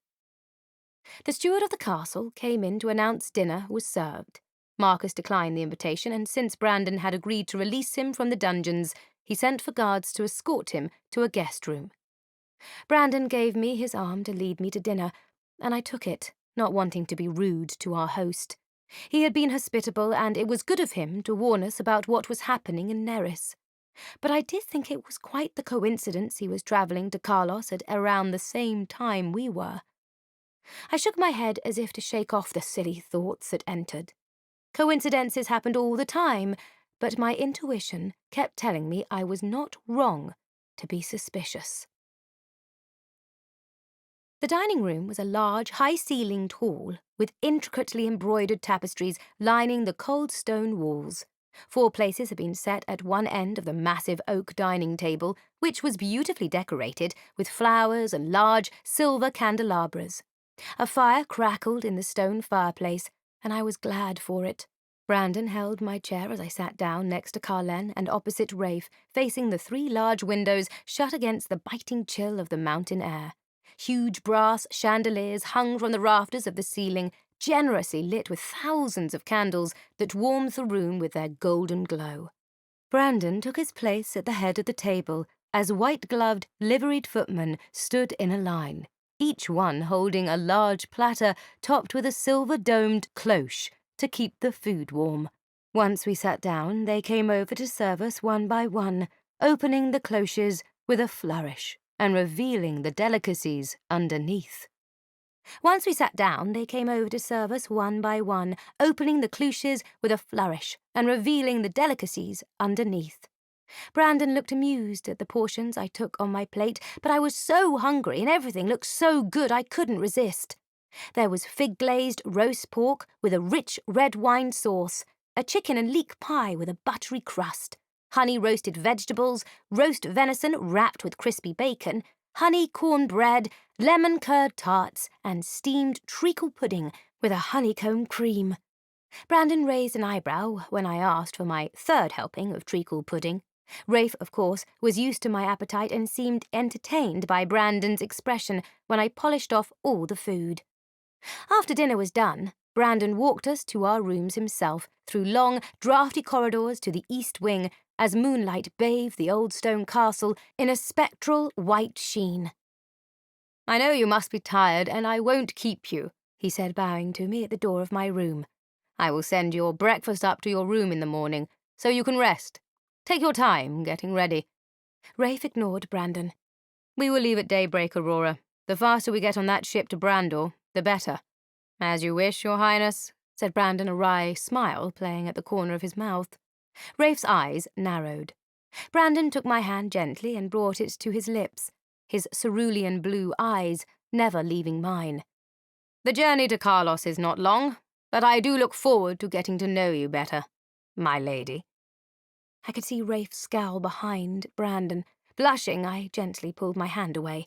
The steward of the castle came in to announce dinner was served. Marcus declined the invitation, and since Brandon had agreed to release him from the dungeons, he sent for guards to escort him to a guest room. Brandon gave me his arm to lead me to dinner, and I took it, not wanting to be rude to our host. He had been hospitable, and it was good of him to warn us about what was happening in Neris. But I did think it was quite the coincidence he was travelling to Carlos at around the same time we were. I shook my head as if to shake off the silly thoughts that entered. Coincidences happened all the time, but my intuition kept telling me I was not wrong to be suspicious. The dining room was a large, high-ceilinged hall with intricately embroidered tapestries lining the cold stone walls. 4 places had been set at one end of the massive oak dining table, which was beautifully decorated with flowers and large silver candelabras. A fire crackled in the stone fireplace, and I was glad for it. Brandon held my chair as I sat down next to Carlen and opposite Rafe, facing the 3 large windows shut against the biting chill of the mountain air. Huge brass chandeliers hung from the rafters of the ceiling, generously lit with thousands of candles that warmed the room with their golden glow. Brandon took his place at the head of the table as white-gloved, liveried footmen stood in a line, each one holding a large platter topped with a silver-domed cloche to keep the food warm. Once we sat down, they came over to serve us one by one, opening the cloches with a flourish and revealing the delicacies underneath. Once we sat down, they came over to serve us one by one, opening the cloches with a flourish and revealing the delicacies underneath. Brandon looked amused at the portions I took on my plate, but I was so hungry and everything looked so good I couldn't resist. There was fig-glazed roast pork with a rich red wine sauce, a chicken and leek pie with a buttery crust, honey-roasted vegetables, roast venison wrapped with crispy bacon, honey cornbread, lemon curd tarts, and steamed treacle pudding with a honeycomb cream. Brandon raised an eyebrow when I asked for my 3rd helping of treacle pudding. Rafe, of course, was used to my appetite and seemed entertained by Brandon's expression when I polished off all the food. After dinner was done, Brandon walked us to our rooms himself, through long, draughty corridors to the east wing, as moonlight bathed the old stone castle in a spectral white sheen. I know you must be tired, and I won't keep you, he said, bowing to me at the door of my room. I will send your breakfast up to your room in the morning, so you can rest. Take your time getting ready. Rafe ignored Brandon. We will leave at daybreak, Aurora. The faster we get on that ship to Brandor, the better. As you wish, Your Highness, said Brandon, a wry smile playing at the corner of his mouth. Rafe's eyes narrowed. Brandon took my hand gently and brought it to his lips, his cerulean blue eyes never leaving mine. The journey to Carlos is not long, but I do look forward to getting to know you better, my lady. I could see Rafe scowl behind Brandon. Blushing, I gently pulled my hand away.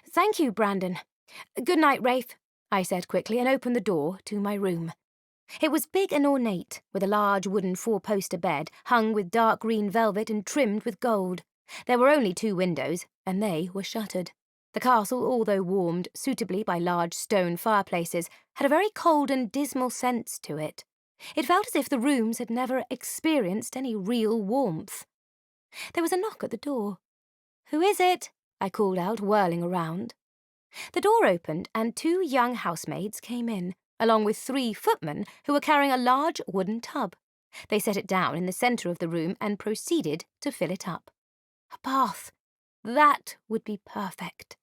Thank you, Brandon. Good night, Rafe, I said quickly and opened the door to my room. It was big and ornate, with a large wooden 4-poster bed hung with dark green velvet and trimmed with gold. There were only 2 windows, and they were shuttered. The castle, although warmed suitably by large stone fireplaces, had a very cold and dismal sense to it. It felt as if the rooms had never experienced any real warmth. There was a knock at the door. "Who is it?" I called out, whirling around. The door opened, and 2 young housemaids came in, along with 3 footmen who were carrying a large wooden tub. They set it down in the centre of the room and proceeded to fill it up. A bath. That would be perfect.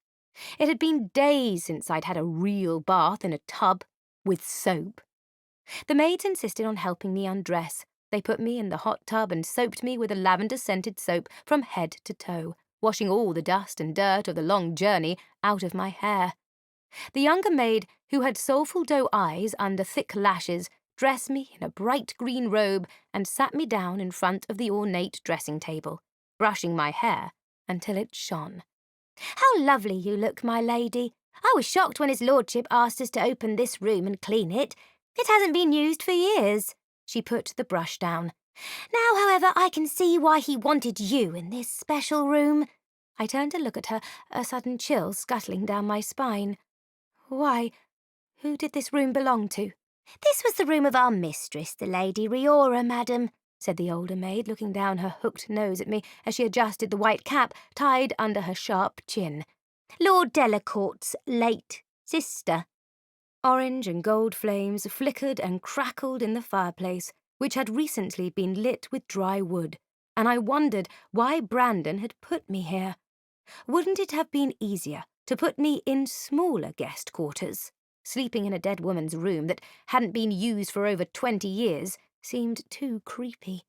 It had been days since I'd had a real bath in a tub, with soap. The maids insisted on helping me undress. They put me in the hot tub and soaped me with a lavender-scented soap from head to toe, washing all the dust and dirt of the long journey out of my hair. The younger maid, who had soulful doe eyes under thick lashes, dressed me in a bright green robe and sat me down in front of the ornate dressing table, brushing my hair until it shone. How lovely you look, my lady. I was shocked when his lordship asked us to open this room and clean it. It hasn't been used for years. She put the brush down. Now, however, I can see why he wanted you in this special room. I turned to look at her, a sudden chill scuttling down my spine. Why, who did this room belong to? This was the room of our mistress, the Lady Aurora, madam, said the older maid, looking down her hooked nose at me as she adjusted the white cap tied under her sharp chin. Lord Delacourt's late sister. Orange and gold flames flickered and crackled in the fireplace, which had recently been lit with dry wood, and I wondered why Brandon had put me here. Wouldn't it have been easier to put me in smaller guest quarters? Sleeping in a dead woman's room that hadn't been used for over 20 years seemed too creepy.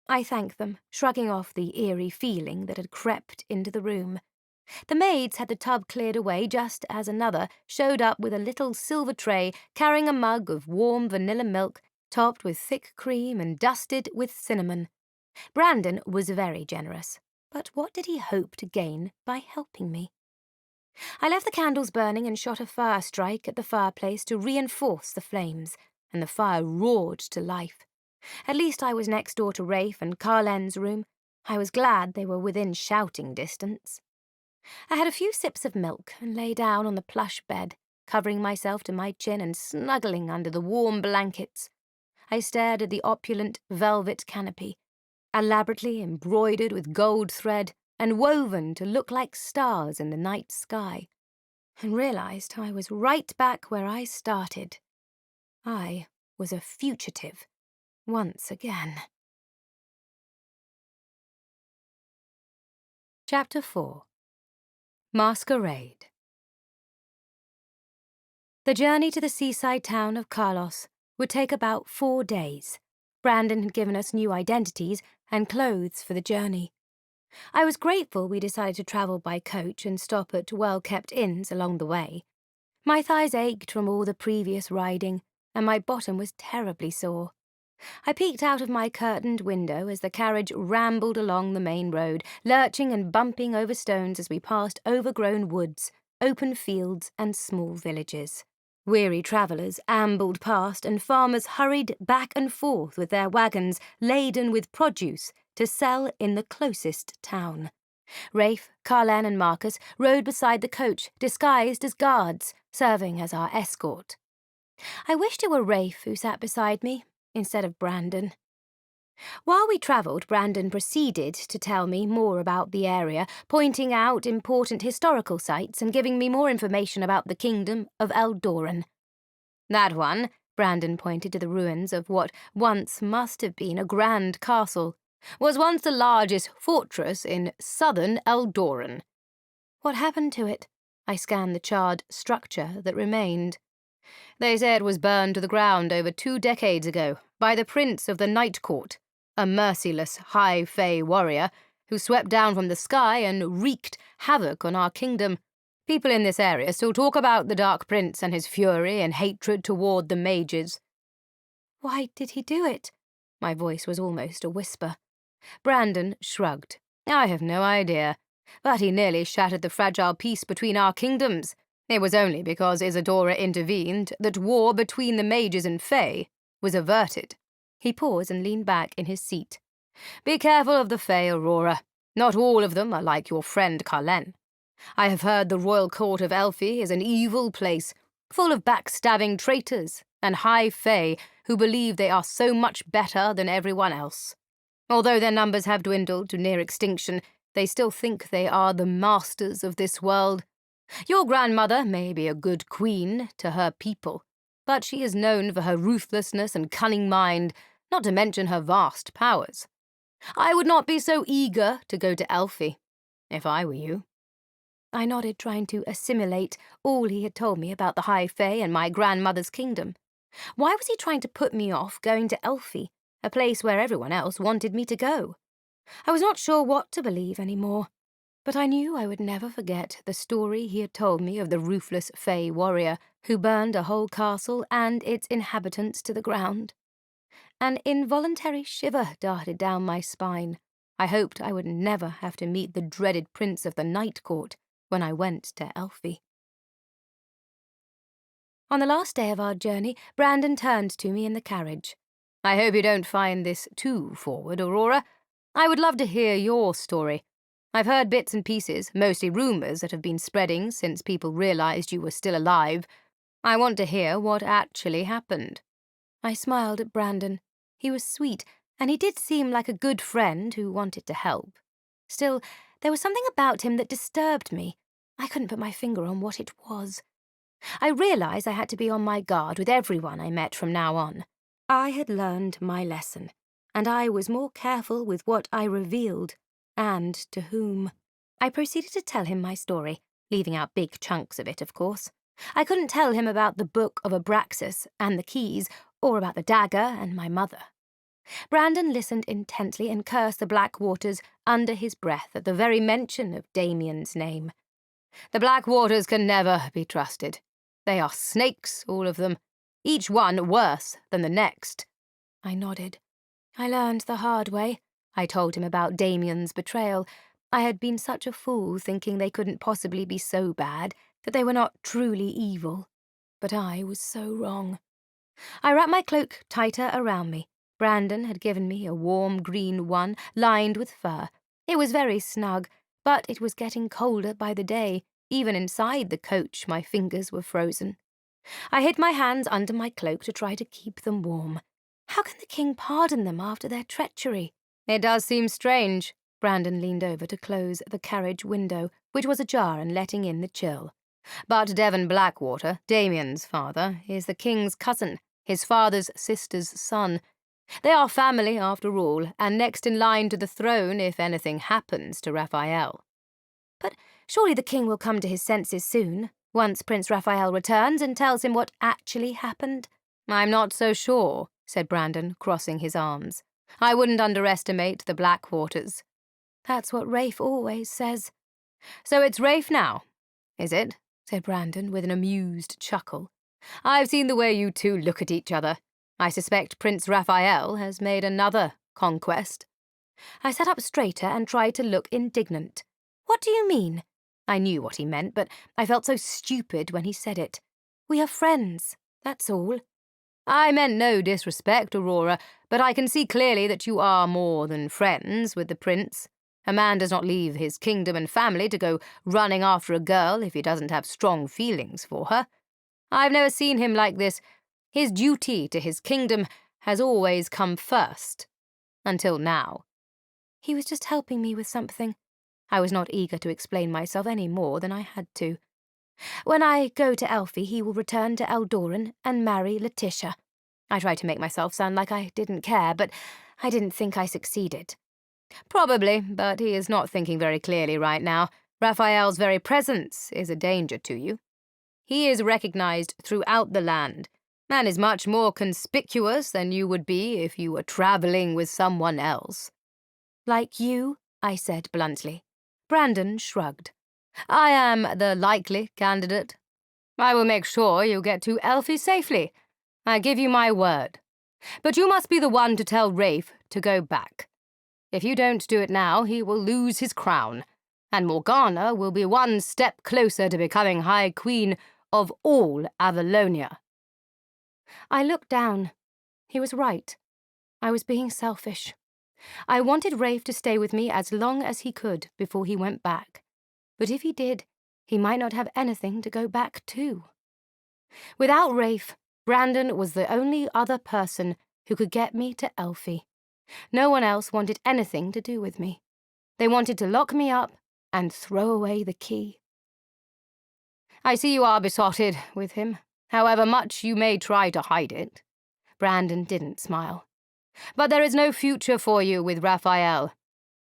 I thanked them, shrugging off the eerie feeling that had crept into the room. The maids had the tub cleared away just as another showed up with a little silver tray carrying a mug of warm vanilla milk topped with thick cream and dusted with cinnamon. Brandon was very generous, but what did he hope to gain by helping me? I left the candles burning and shot a fire strike at the fireplace to reinforce the flames, and the fire roared to life. At least I was next door to Rafe and Carlen's room. I was glad they were within shouting distance. I had a few sips of milk and lay down on the plush bed, covering myself to my chin and snuggling under the warm blankets. I stared at the opulent velvet canopy, elaborately embroidered with gold thread and woven to look like stars in the night sky, and realized I was right back where I started. I was a fugitive once again. Chapter 4. Masquerade. The journey to the seaside town of Carlos would take about 4 days. Brandon had given us new identities and clothes for the journey. I was grateful we decided to travel by coach and stop at well-kept inns along the way. My thighs ached from all the previous riding, and my bottom was terribly sore. I peeked out of my curtained window as the carriage rambled along the main road, lurching and bumping over stones as we passed overgrown woods, open fields, and small villages. Weary travellers ambled past, and farmers hurried back and forth with their wagons laden with produce to sell in the closest town. Rafe, Carlen, and Marcus rode beside the coach, disguised as guards, serving as our escort. I wished it were Rafe who sat beside me, instead of Brandon. While we travelled, Brandon proceeded to tell me more about the area, pointing out important historical sites and giving me more information about the kingdom of Eldoran. That one, Brandon pointed to the ruins of what once must have been a grand castle, was once the largest fortress in southern Eldoran. What happened to it? I scanned the charred structure that remained. They say it was burned to the ground over 2 decades ago by the Prince of the Night Court, a merciless high fae warrior who swept down from the sky and wreaked havoc on our kingdom. People in this area still talk about the Dark Prince and his fury and hatred toward the mages. Why did he do it? My voice was almost a whisper. Brandon shrugged. I have no idea, but he nearly shattered the fragile peace between our kingdoms. It was only because Isadora intervened that war between the mages and fae was averted. He paused and leaned back in his seat. Be careful of the fae, Aurora. Not all of them are like your friend Carlen. I have heard the royal court of Elfi is an evil place, full of backstabbing traitors and high fae who believe they are so much better than everyone else. Although their numbers have dwindled to near extinction, they still think they are the masters of this world. Your grandmother may be a good queen to her people, but she is known for her ruthlessness and cunning mind, not to mention her vast powers. I would not be so eager to go to Elfi, if I were you. I nodded, trying to assimilate all he had told me about the High Fae and my grandmother's kingdom. Why was he trying to put me off going to Elfi, a place where everyone else wanted me to go? I was not sure what to believe anymore. But I knew I would never forget the story he had told me of the ruthless Fey warrior who burned a whole castle and its inhabitants to the ground. An involuntary shiver darted down my spine. I hoped I would never have to meet the dreaded prince of the Night Court when I went to Elfi. On the last day of our journey, Brandon turned to me in the carriage. "I hope you don't find this too forward, Aurora. I would love to hear your story. I've heard bits and pieces, mostly rumours that have been spreading since people realised you were still alive. I want to hear what actually happened." I smiled at Brandon. He was sweet, and he did seem like a good friend who wanted to help. Still, there was something about him that disturbed me. I couldn't put my finger on what it was. I realised I had to be on my guard with everyone I met from now on. I had learned my lesson, and I was more careful with what I revealed, and to whom. I proceeded to tell him my story, leaving out big chunks of it, of course. I couldn't tell him about the Book of Abraxas and the keys, or about the dagger and my mother. Brandon listened intently and cursed the black waters under his breath at the very mention of Damien's name. "The black waters can never be trusted. They are snakes, all of them, each one worse than the next." I nodded. "I learned the hard way." I told him about Damien's betrayal. I had been such a fool thinking they couldn't possibly be so bad, that they were not truly evil. But I was so wrong. I wrapped my cloak tighter around me. Brandon had given me a warm green one lined with fur. It was very snug, but it was getting colder by the day. Even inside the coach, my fingers were frozen. I hid my hands under my cloak to try to keep them warm. How can the king pardon them after their treachery? "It does seem strange." Brandon leaned over to close the carriage window, which was ajar and letting in the chill. "But Devon Blackwater, Damien's father, is the king's cousin, his father's sister's son. They are family, after all, and next in line to the throne if anything happens to Raphael." "But surely the king will come to his senses soon, once Prince Raphael returns and tells him what actually happened." "I'm not so sure," said Brandon, crossing his arms. "I wouldn't underestimate the Blackwaters." "That's what Rafe always says." "So it's Rafe now, is it?" said Brandon with an amused chuckle. "I've seen the way you two look at each other. I suspect Prince Raphael has made another conquest." I sat up straighter and tried to look indignant. "What do you mean?" I knew what he meant, but I felt so stupid when he said it. "We are friends, that's all." "I meant no disrespect, Aurora, but I can see clearly that you are more than friends with the prince. A man does not leave his kingdom and family to go running after a girl if he doesn't have strong feelings for her. I've never seen him like this. His duty to his kingdom has always come first. Until now." He was just helping me with something. I was not eager to explain myself any more than I had to. "When I go to Elfi, he will return to Eldoran and marry Letitia." I tried to make myself sound like I didn't care, but I didn't think I succeeded. "Probably, but he is not thinking very clearly right now. Raphael's very presence is a danger to you. He is recognized throughout the land, and is much more conspicuous than you would be if you were traveling with someone else." "Like you?" I said bluntly. Brandon shrugged. "I am the likely candidate. I will make sure you get to Elfi safely. I give you my word. But you must be the one to tell Rafe to go back. If you don't do it now, he will lose his crown, and Morgana will be one step closer to becoming High Queen of all Avalonia." I looked down. He was right. I was being selfish. I wanted Rafe to stay with me as long as he could before he went back. But if he did, he might not have anything to go back to. Without Rafe, Brandon was the only other person who could get me to Elfi. No one else wanted anything to do with me. They wanted to lock me up and throw away the key. "I see you are besotted with him, however much you may try to hide it." Brandon didn't smile. "But there is no future for you with Raphael.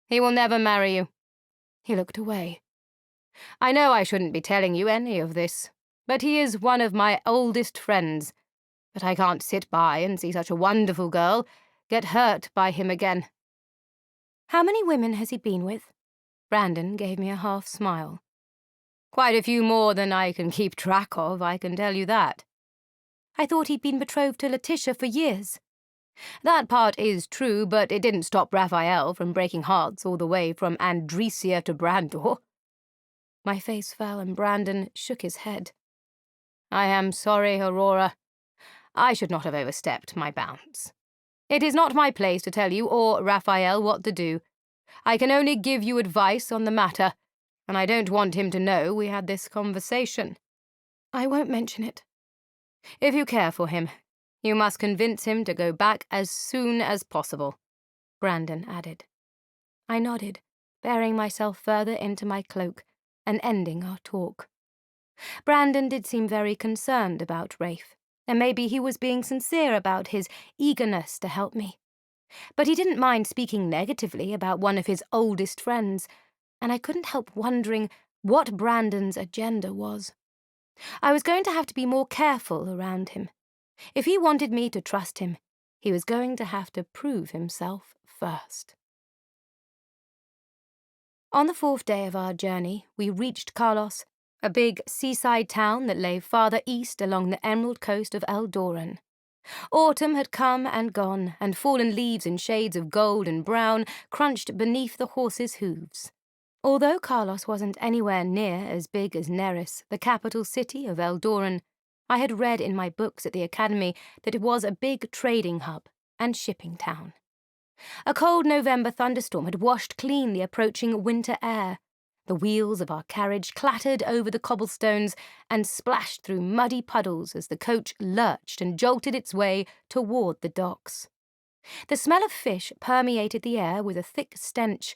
He will never marry you." He looked away. "I know I shouldn't be telling you any of this, but he is one of my oldest friends. But I can't sit by and see such a wonderful girl get hurt by him again." "How many women has he been with?" Brandon gave me a half smile. Quite a few more than I can keep track of, I can tell you that. I thought he'd been betrothed to Letitia for years. That part is true, but it didn't stop Raphael from breaking hearts all the way from Andresia to Brandor. My face fell and Brandon shook his head. I am sorry, Aurora. I should not have overstepped my bounds. It is not my place to tell you or Raphael what to do. I can only give you advice on the matter, and I don't want him to know we had this conversation. I won't mention it. If you care for him, you must convince him to go back as soon as possible, Brandon added. I nodded, bearing myself further into my cloak and ending our talk. Brandon did seem very concerned about Rafe, and maybe he was being sincere about his eagerness to help me. But he didn't mind speaking negatively about one of his oldest friends, and I couldn't help wondering what Brandon's agenda was. I was going to have to be more careful around him. If he wanted me to trust him, he was going to have to prove himself first. On the 4th day of our journey, we reached Carlos, a big seaside town that lay farther east along the emerald coast of Eldoran. Autumn had come and gone, and fallen leaves in shades of gold and brown crunched beneath the horses' hooves. Although Carlos wasn't anywhere near as big as Neris, the capital city of Eldoran, I had read in my books at the academy that it was a big trading hub and shipping town. A cold November thunderstorm had washed clean the approaching winter air. The wheels of our carriage clattered over the cobblestones and splashed through muddy puddles as the coach lurched and jolted its way toward the docks. The smell of fish permeated the air with a thick stench,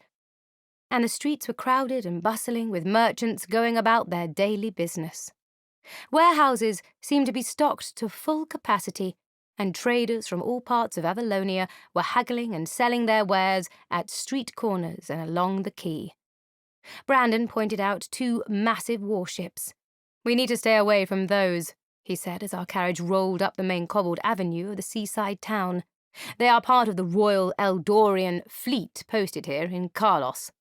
and the streets were crowded and bustling with merchants going about their daily business. Warehouses seemed to be stocked to full capacity, and traders from all parts of Avalonia were haggling and selling their wares at street corners and along the quay. Brandon pointed out 2 massive warships. We need to stay away from those, he said as our carriage rolled up the main cobbled avenue of the seaside town. They are part of the Royal Eldorian fleet posted here in Carlos.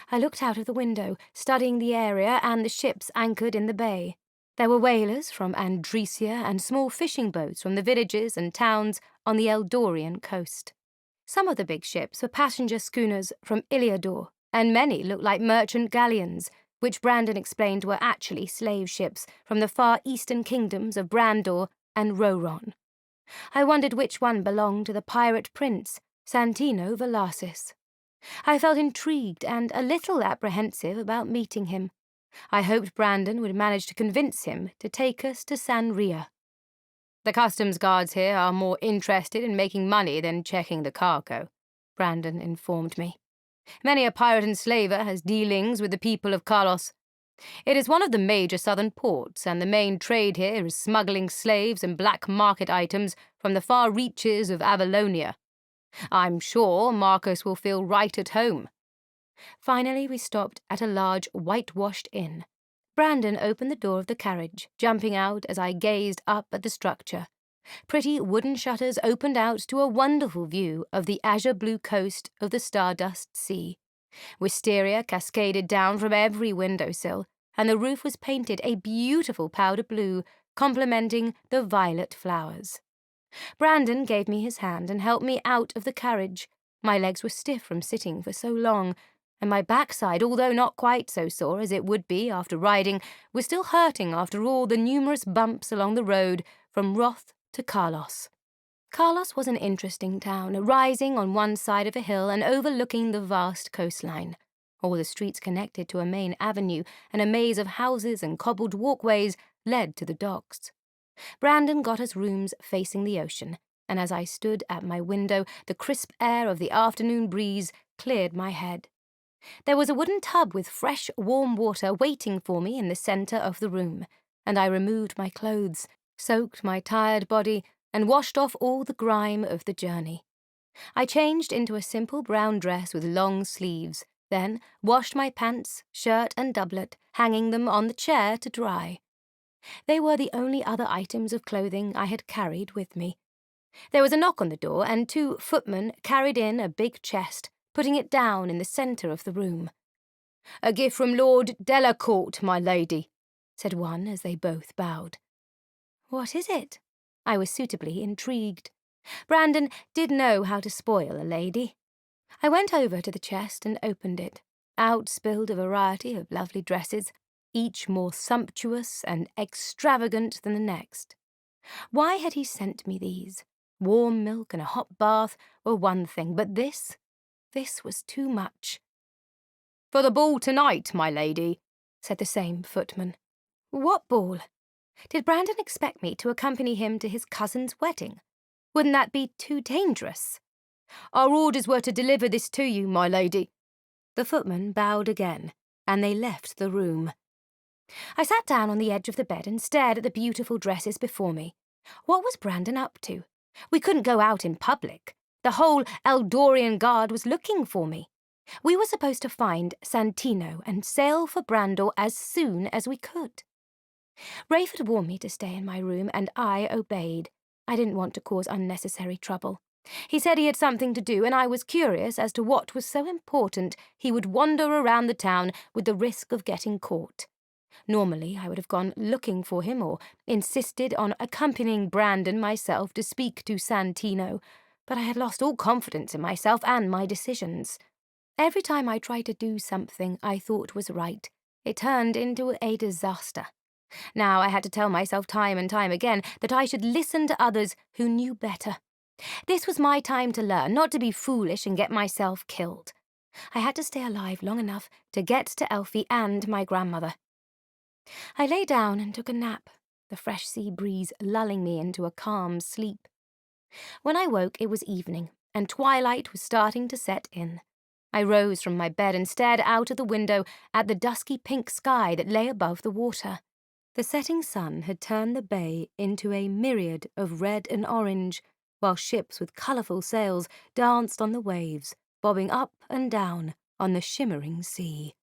I looked out of the window, studying the area and the ships anchored in the bay. There were whalers from Andresia and small fishing boats from the villages and towns on the Eldorian coast. Some of the big ships were passenger schooners from Iliador, and many looked like merchant galleons, which Brandon explained were actually slave ships from the far eastern kingdoms of Brandor and Roron. I wondered which one belonged to the pirate prince, Santino Velasquez. I felt intrigued and a little apprehensive about meeting him. I hoped Brandon would manage to convince him to take us to Sanria. The customs guards here are more interested in making money than checking the cargo, Brandon informed me. Many a pirate enslaver has dealings with the people of Carlos. It is one of the major southern ports, and the main trade here is smuggling slaves and black market items from the far reaches of Avalonia. I'm sure Marcus will feel right at home. Finally, we stopped at a large, whitewashed inn. Brandon opened the door of the carriage, jumping out as I gazed up at the structure. Pretty wooden shutters opened out to a wonderful view of the azure-blue coast of the Stardust Sea. Wisteria cascaded down from every windowsill, and the roof was painted a beautiful powder blue, complementing the violet flowers. Brandon gave me his hand and helped me out of the carriage. My legs were stiff from sitting for so long, and my backside, although not quite so sore as it would be after riding, was still hurting after all the numerous bumps along the road from Roth to Carlos. Carlos was an interesting town, rising on one side of a hill and overlooking the vast coastline. All the streets connected to a main avenue, and a maze of houses and cobbled walkways led to the docks. Brandon got us rooms facing the ocean, and as I stood at my window, the crisp air of the afternoon breeze cleared my head. There was a wooden tub with fresh, warm water waiting for me in the centre of the room, and I removed my clothes, soaked my tired body, and washed off all the grime of the journey. I changed into a simple brown dress with long sleeves, then washed my pants, shirt, and doublet, hanging them on the chair to dry. They were the only other items of clothing I had carried with me. There was a knock on the door, and 2 footmen carried in a big chest, putting it down in the centre of the room. "A gift from Lord Delacourt, my lady," said one as they both bowed. "What is it?" I was suitably intrigued. Brandon did know how to spoil a lady. I went over to the chest and opened it. Out spilled a variety of lovely dresses, each more sumptuous and extravagant than the next. Why had he sent me these? Warm milk and a hot bath were one thing, but this was too much. "For the ball tonight, my lady," said the same footman. What ball? Did Brandon expect me to accompany him to his cousin's wedding? Wouldn't that be too dangerous? "Our orders were to deliver this to you, my lady." The footman bowed again, and they left the room. I sat down on the edge of the bed and stared at the beautiful dresses before me. What was Brandon up to? We couldn't go out in public. The whole Eldorian Guard was looking for me. We were supposed to find Santino and sail for Brandor as soon as we could. Rafe had warned me to stay in my room, and I obeyed. I didn't want to cause unnecessary trouble. He said he had something to do, and I was curious as to what was so important he would wander around the town with the risk of getting caught. Normally, I would have gone looking for him or insisted on accompanying Brandon myself to speak to Santino, but I had lost all confidence in myself and my decisions. Every time I tried to do something I thought was right, it turned into a disaster. Now I had to tell myself time and time again that I should listen to others who knew better. This was my time to learn, not to be foolish and get myself killed. I had to stay alive long enough to get to Elfi and my grandmother. I lay down and took a nap, the fresh sea breeze lulling me into a calm sleep. When I woke, it was evening, and twilight was starting to set in. I rose from my bed and stared out of the window at the dusky pink sky that lay above the water. The setting sun had turned the bay into a myriad of red and orange, while ships with colourful sails danced on the waves, bobbing up and down on the shimmering sea.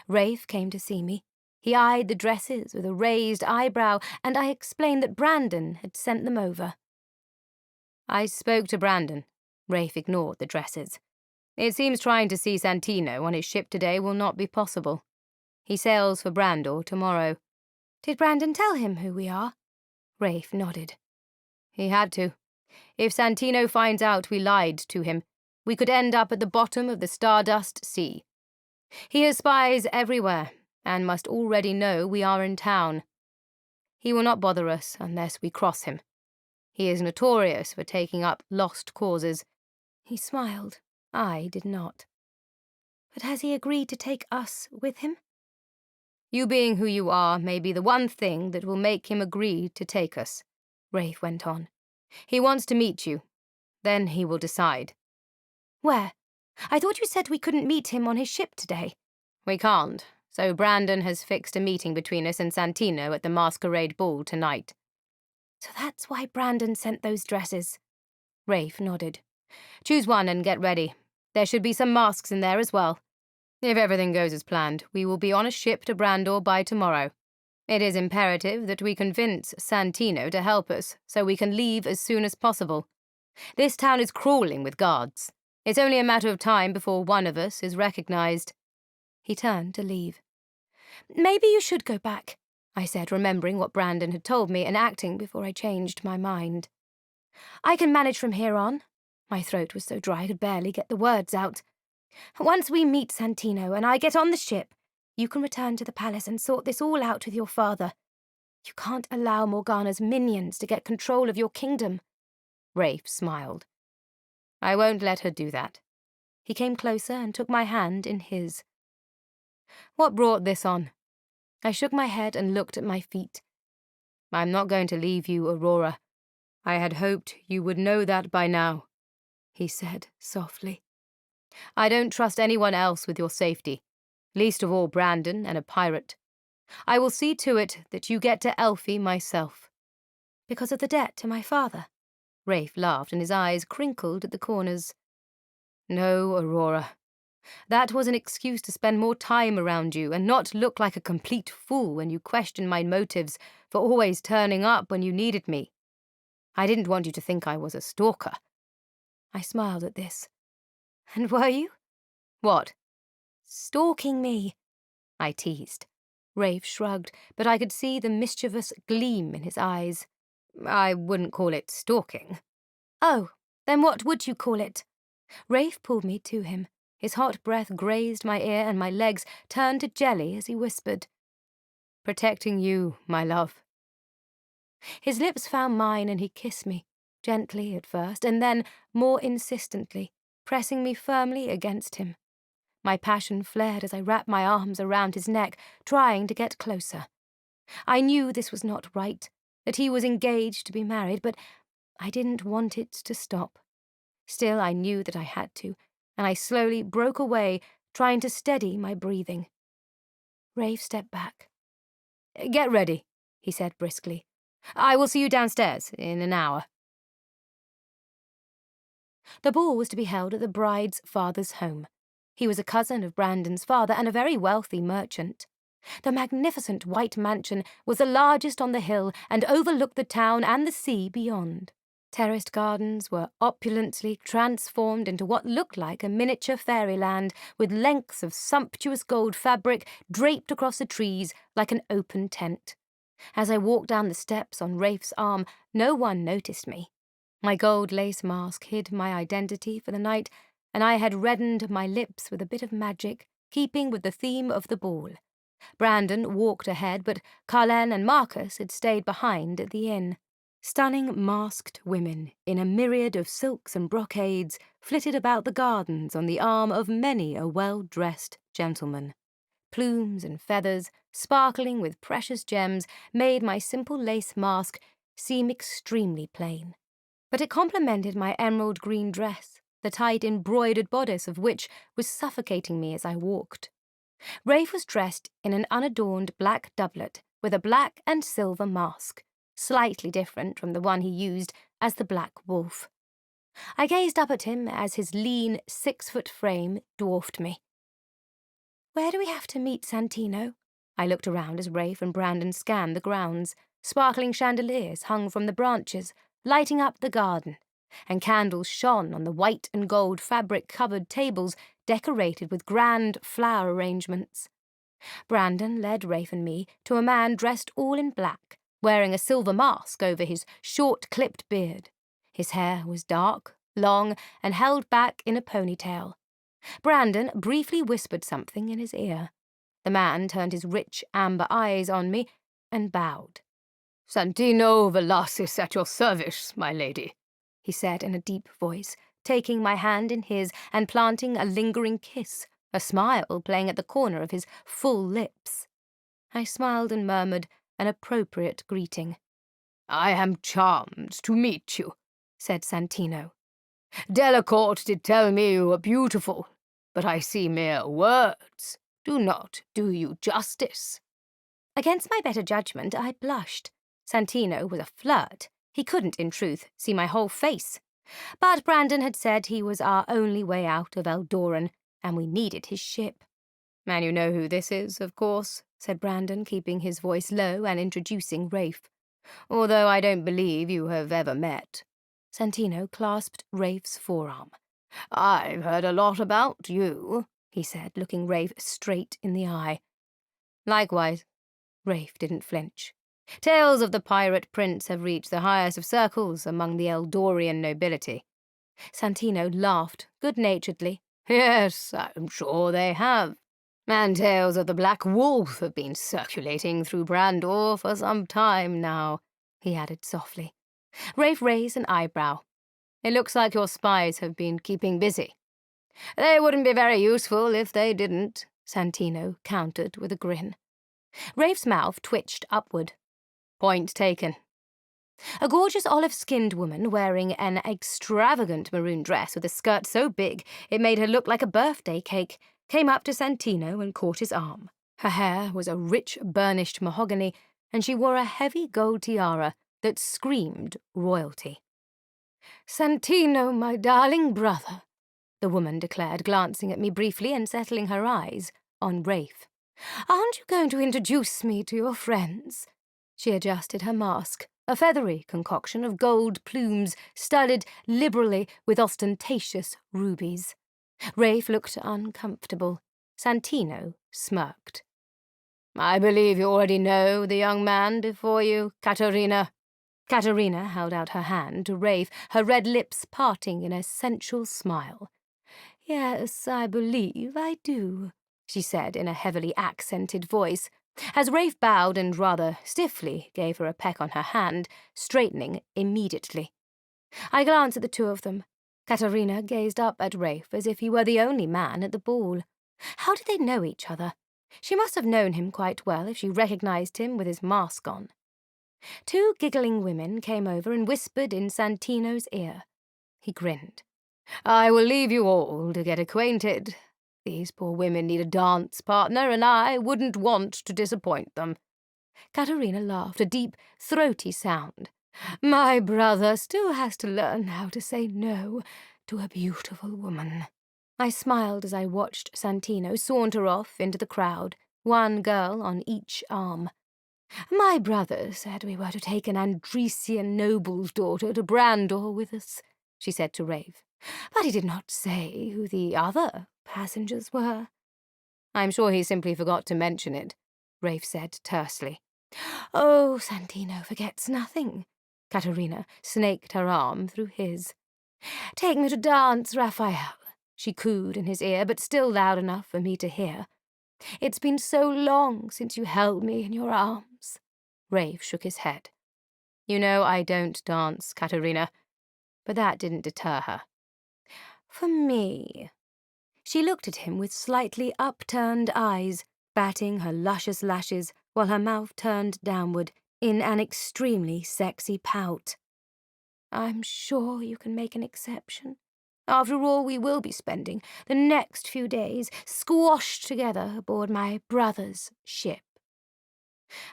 Rafe came to see me. He eyed the dresses with a raised eyebrow, and I explained that Brandon had sent them over. "I spoke to Brandon." Rafe ignored the dresses. "It seems trying to see Santino on his ship today will not be possible. He sails for Brandor tomorrow." "Did Brandon tell him who we are?" Rafe nodded. "He had to. If Santino finds out we lied to him, we could end up at the bottom of the Stardust Sea. He has spies everywhere, and must already know we are in town. He will not bother us unless we cross him. He is notorious for taking up lost causes." He smiled. I did not. "But has he agreed to take us with him?" "You being who you are may be the one thing that will make him agree to take us," Rafe went on. "He wants to meet you. Then he will decide." "Where? I thought you said we couldn't meet him on his ship today." "We can't, so Brandon has fixed a meeting between us and Santino at the Masquerade ball tonight." "So that's why Brandon sent those dresses." Rafe nodded. "Choose one and get ready. There should be some masks in there as well. If everything goes as planned, we will be on a ship to Brandor by tomorrow. It is imperative that we convince Santino to help us so we can leave as soon as possible. This town is crawling with guards. It's only a matter of time before one of us is recognized." He turned to leave. "Maybe you should go back," I said, remembering what Brandon had told me and acting before I changed my mind. "I can manage from here on." My throat was so dry I could barely get the words out. "Once we meet Santino and I get on the ship, you can return to the palace and sort this all out with your father. You can't allow Morgana's minions to get control of your kingdom." Rafe smiled. "I won't let her do that." He came closer and took my hand in his. "What brought this on?" I shook my head and looked at my feet. "I'm not going to leave you, Aurora. I had hoped you would know that by now," he said softly. "I don't trust anyone else with your safety, least of all Brandon and a pirate. I will see to it that you get to Elfi myself." "Because of the debt to my father?" Rafe laughed and his eyes crinkled at the corners. "No, Aurora. That was an excuse to spend more time around you and not look like a complete fool when you questioned my motives for always turning up when you needed me. I didn't want you to think I was a stalker." I smiled at this. "And were you?" "What?" Stalking me, I teased. Rafe shrugged, but I could see the mischievous gleam in his eyes. I wouldn't call it stalking. Oh, then what would you call it? Rafe pulled me to him. His hot breath grazed my ear and my legs turned to jelly as he whispered, Protecting you, my love. His lips found mine and he kissed me, gently at first, and then more insistently, pressing me firmly against him. My passion flared as I wrapped my arms around his neck, trying to get closer. I knew this was not right, that he was engaged to be married, but I didn't want it to stop. Still, I knew that I had to, and I slowly broke away, trying to steady my breathing. Rafe stepped back. Get ready, he said briskly. I will see you downstairs in an hour. The ball was to be held at the bride's father's home. He was a cousin of Brandon's father and a very wealthy merchant. The magnificent white mansion was the largest on the hill and overlooked the town and the sea beyond. Terraced gardens were opulently transformed into what looked like a miniature fairyland, with lengths of sumptuous gold fabric draped across the trees like an open tent. As I walked down the steps on Rafe's arm, no one noticed me. My gold lace mask hid my identity for the night, and I had reddened my lips with a bit of magic, keeping with the theme of the ball. Brandon walked ahead, but Carlen and Marcus had stayed behind at the inn. Stunning masked women in a myriad of silks and brocades flitted about the gardens on the arm of many a well-dressed gentleman. Plumes and feathers, sparkling with precious gems, made my simple lace mask seem extremely plain. But it complemented my emerald green dress, the tight embroidered bodice of which was suffocating me as I walked. Rafe was dressed in an unadorned black doublet with a black and silver mask, slightly different from the one he used as the Black Wolf. I gazed up at him as his lean 6-foot frame dwarfed me. Where do we have to meet Santino? I looked around as Rafe and Brandon scanned the grounds. Sparkling chandeliers hung from the branches, lighting up the garden, and candles shone on the white and gold fabric-covered tables decorated with grand flower arrangements. Brandon led Rafe and me to a man dressed all in black, wearing a silver mask over his short-clipped beard. His hair was dark, long, and held back in a ponytail. Brandon briefly whispered something in his ear. The man turned his rich amber eyes on me and bowed. Santino Velasquez at your service, my lady, he said in a deep voice, taking my hand in his and planting a lingering kiss, a smile playing at the corner of his full lips. I smiled and murmured an appropriate greeting. I am charmed to meet you, said Santino. Delacourt did tell me you were beautiful, but I see mere words do not do you justice. Against my better judgment, I blushed. Santino was a flirt. He couldn't, in truth, see my whole face. But Brandon had said he was our only way out of Eldoran, and we needed his ship. And you know who this is, of course, said Brandon, keeping his voice low and introducing Rafe. Although I don't believe you have ever met. Santino clasped Rafe's forearm. I've heard a lot about you, he said, looking Rafe straight in the eye. Likewise. Rafe didn't flinch. Tales of the pirate prince have reached the highest of circles among the Eldorian nobility. Santino laughed good-naturedly. Yes, I'm sure they have. And tales of the Black Wolf have been circulating through Brandor for some time now, he added softly. Rafe raised an eyebrow. It looks like your spies have been keeping busy. They wouldn't be very useful if they didn't, Santino countered with a grin. Rafe's mouth twitched upward. Point taken. A gorgeous olive-skinned woman wearing an extravagant maroon dress with a skirt so big it made her look like a birthday cake came up to Santino and caught his arm. Her hair was a rich burnished mahogany, and she wore a heavy gold tiara that screamed royalty. Santino, my darling brother, the woman declared, glancing at me briefly and settling her eyes on Rafe. Aren't you going to introduce me to your friends? She adjusted her mask, a feathery concoction of gold plumes studded liberally with ostentatious rubies. Rafe looked uncomfortable. Santino smirked. I believe you already know the young man before you, Katerina. Katerina held out her hand to Rafe, her red lips parting in a sensual smile. Yes, I believe I do, she said in a heavily accented voice, as Rafe bowed and rather stiffly gave her a peck on her hand, straightening immediately. I glanced at the two of them. Katerina gazed up at Rafe as if he were the only man at the ball. How did they know each other? She must have known him quite well if she recognized him with his mask on. Two giggling women came over and whispered in Santino's ear. He grinned. I will leave you all to get acquainted. These poor women need a dance partner, and I wouldn't want to disappoint them. Katerina laughed, a deep, throaty sound. My brother still has to learn how to say no to a beautiful woman. I smiled as I watched Santino saunter off into the crowd, one girl on each arm. My brother said we were to take an Andresian noble's daughter to Brandor with us, she said to Rafe, but he did not say who the other passengers were. I'm sure he simply forgot to mention it, Rafe said tersely. Oh, Santino forgets nothing. Katerina snaked her arm through his. Take me to dance, Raphael, she cooed in his ear, but still loud enough for me to hear. It's been so long since you held me in your arms. Rafe shook his head. You know I don't dance, Katerina. But that didn't deter her. For me. She looked at him with slightly upturned eyes, batting her luscious lashes while her mouth turned downward in an extremely sexy pout. I'm sure you can make an exception. After all, we will be spending the next few days squashed together aboard my brother's ship.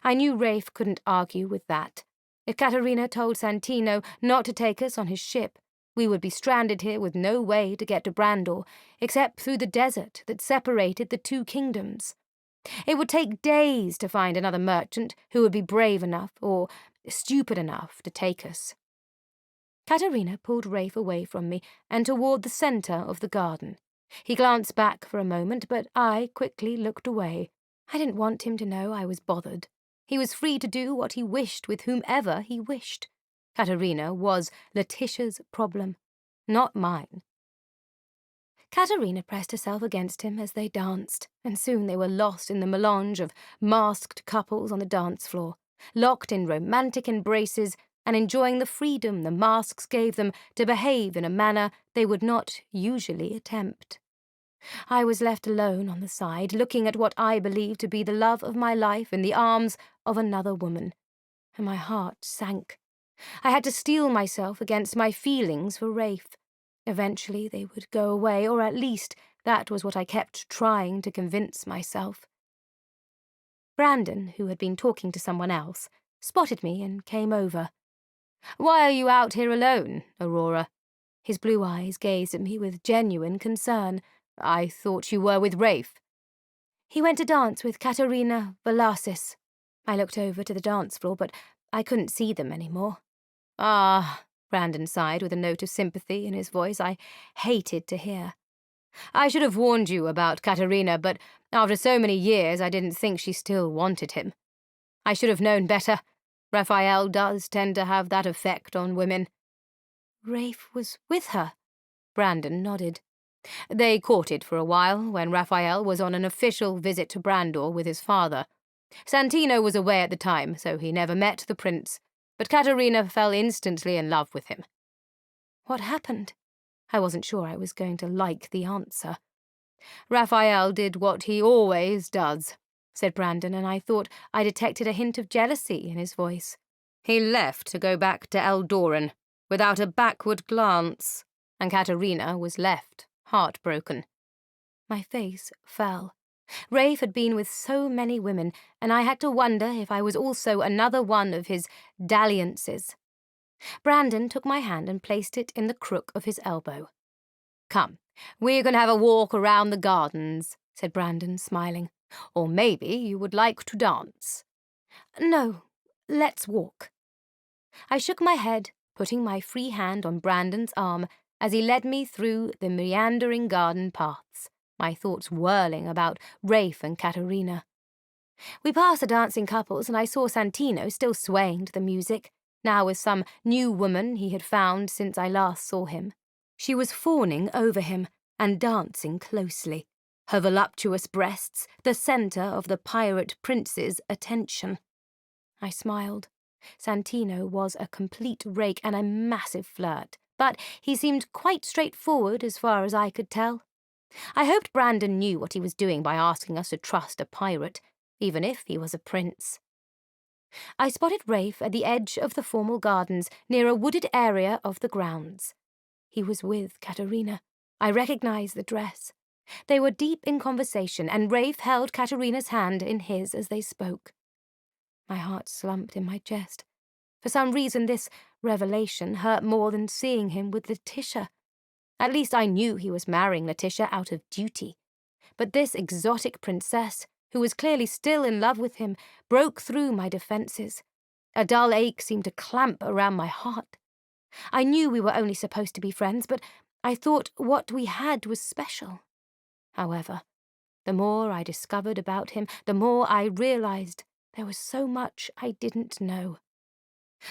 I knew Rafe couldn't argue with that. If Katerina told Santino not to take us on his ship, we would be stranded here with no way to get to Brandor, except through the desert that separated the two kingdoms. It would take days to find another merchant who would be brave enough or stupid enough to take us. Katerina pulled Rafe away from me and toward the centre of the garden. He glanced back for a moment, but I quickly looked away. I didn't want him to know I was bothered. He was free to do what he wished with whomever he wished. Katerina was Letitia's problem, not mine. Katerina pressed herself against him as they danced, and soon they were lost in the melange of masked couples on the dance floor, locked in romantic embraces and enjoying the freedom the masks gave them to behave in a manner they would not usually attempt. I was left alone on the side, looking at what I believed to be the love of my life in the arms of another woman, and my heart sank. I had to steel myself against my feelings for Rafe. Eventually they would go away, or at least that was what I kept trying to convince myself. Brandon, who had been talking to someone else, spotted me and came over. Why are you out here alone, Aurora? His blue eyes gazed at me with genuine concern. I thought you were with Rafe. He went to dance with Katerina Valasis. I looked over to the dance floor, but I couldn't see them anymore. Ah, Brandon sighed with a note of sympathy in his voice I hated to hear. I should have warned you about Katerina, but after so many years I didn't think she still wanted him. I should have known better. Raphael does tend to have that effect on women. Rafe was with her. Brandon nodded. They courted for a while when Raphael was on an official visit to Brandor with his father. Santino was away at the time, so he never met the prince, but Katerina fell instantly in love with him. What happened? I wasn't sure I was going to like the answer. Raphael did what he always does, said Brandon, and I thought I detected a hint of jealousy in his voice. He left to go back to Eldoran, without a backward glance, and Katerina was left, heartbroken. My face fell. Rafe had been with so many women, and I had to wonder if I was also another one of his dalliances. Brandon took my hand and placed it in the crook of his elbow. Come, we're going to have a walk around the gardens, said Brandon, smiling. Or maybe you would like to dance. No, let's walk. I shook my head, putting my free hand on Brandon's arm as he led me through the meandering garden paths. my thoughts whirling about Rafe and Katerina. We passed the dancing couples, and I saw Santino still swaying to the music, now with some new woman he had found since I last saw him. She was fawning over him and dancing closely, her voluptuous breasts the centre of the pirate prince's attention. I smiled. Santino was a complete rake and a massive flirt, but he seemed quite straightforward as far as I could tell. I hoped Brandon knew what he was doing by asking us to trust a pirate, even if he was a prince. I spotted Rafe at the edge of the formal gardens near a wooded area of the grounds. He was with Katerina. I recognized the dress. They were deep in conversation, and Rafe held Katerina's hand in his as they spoke. My heart slumped in my chest. For some reason, this revelation hurt more than seeing him with Letitia. At least I knew he was marrying Letitia out of duty. But this exotic princess, who was clearly still in love with him, broke through my defences. A dull ache seemed to clamp around my heart. I knew we were only supposed to be friends, but I thought what we had was special. However, the more I discovered about him, the more I realised there was so much I didn't know.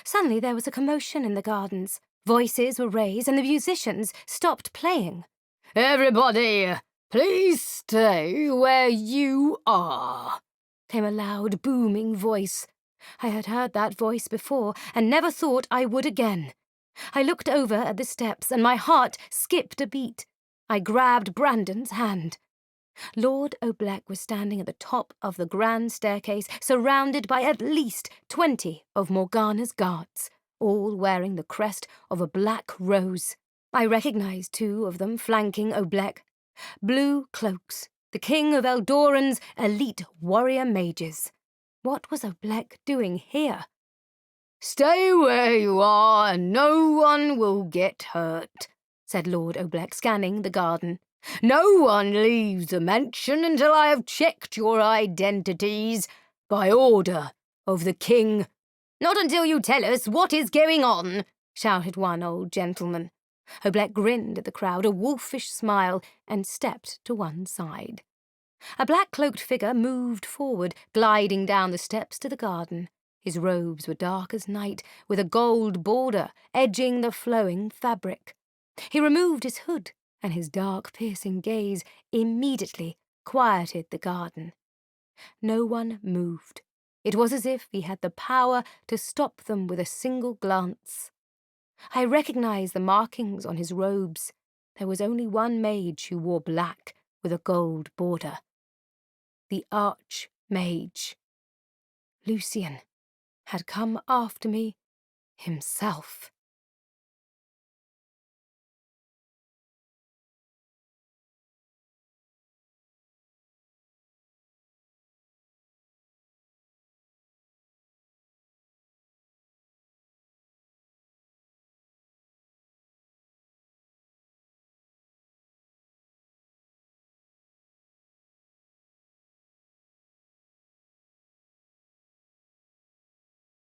Suddenly there was a commotion in the gardens. Voices were raised, and the musicians stopped playing. "Everybody, please stay where you are," came a loud, booming voice. I had heard that voice before, and never thought I would again. I looked over at the steps, and my heart skipped a beat. I grabbed Brandon's hand. Lord Oblek was standing at the top of the grand staircase, surrounded by at least 20 of Morgana's guards, all wearing the crest of a black rose. I recognized 2 of them flanking Oblek. Blue cloaks, the king of Eldoran's elite warrior mages. What was Oblek doing here? "Stay where you are, and no one will get hurt," said Lord Oblek, scanning the garden. "No one leaves the mansion until I have checked your identities, by order of the king." "Not until you tell us what is going on," shouted one old gentleman. Oblek grinned at the crowd, a wolfish smile, and stepped to one side. A black-cloaked figure moved forward, gliding down the steps to the garden. His robes were dark as night, with a gold border edging the flowing fabric. He removed his hood, and his dark, piercing gaze immediately quieted the garden. No one moved. It was as if he had the power to stop them with a single glance. I recognized the markings on his robes. There was only one mage who wore black with a gold border. The Archmage. Lucien had come after me himself.